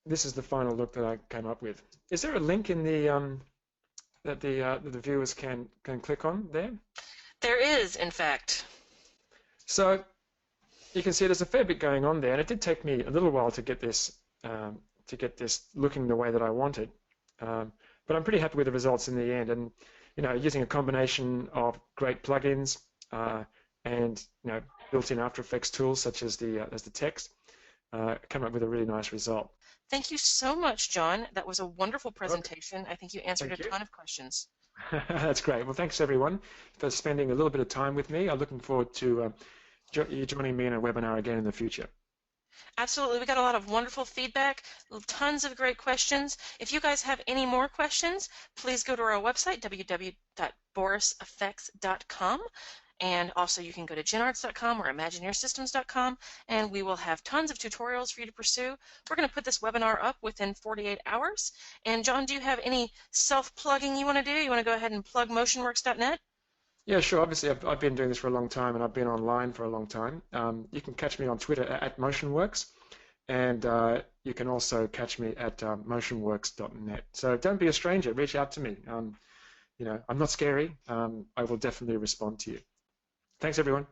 this is the final look that I came up with. Is there a link in the that the viewers can click on there? There is, in fact. So you can see there's a fair bit going on there, and it did take me a little while to get this looking the way that I wanted. But I'm pretty happy with the results in the end, and using a combination of great plugins and built-in After Effects tools such as the text, come up with a really nice result. Thank you so much, John. That was a wonderful presentation. Okay. I think you answered a ton of questions. That's great. Well, thanks everyone for spending a little bit of time with me. I'm looking forward to you joining me in a webinar again in the future. Absolutely. We got a lot of wonderful feedback, tons of great questions. If you guys have any more questions, please go to our website, www.borisfx.com. And also you can go to genarts.com or imagineersystems.com, and we will have tons of tutorials for you to pursue. We're going to put this webinar up within 48 hours. And John, do you have any self-plugging you want to do? You want to go ahead and plug motionworks.net? Yeah, sure. Obviously, I've been doing this for a long time, and I've been online for a long time. You can catch me on Twitter at Motionworks, and you can also catch me at motionworks.net. So don't be a stranger. Reach out to me. I'm not scary. I will definitely respond to you. Thanks, everyone.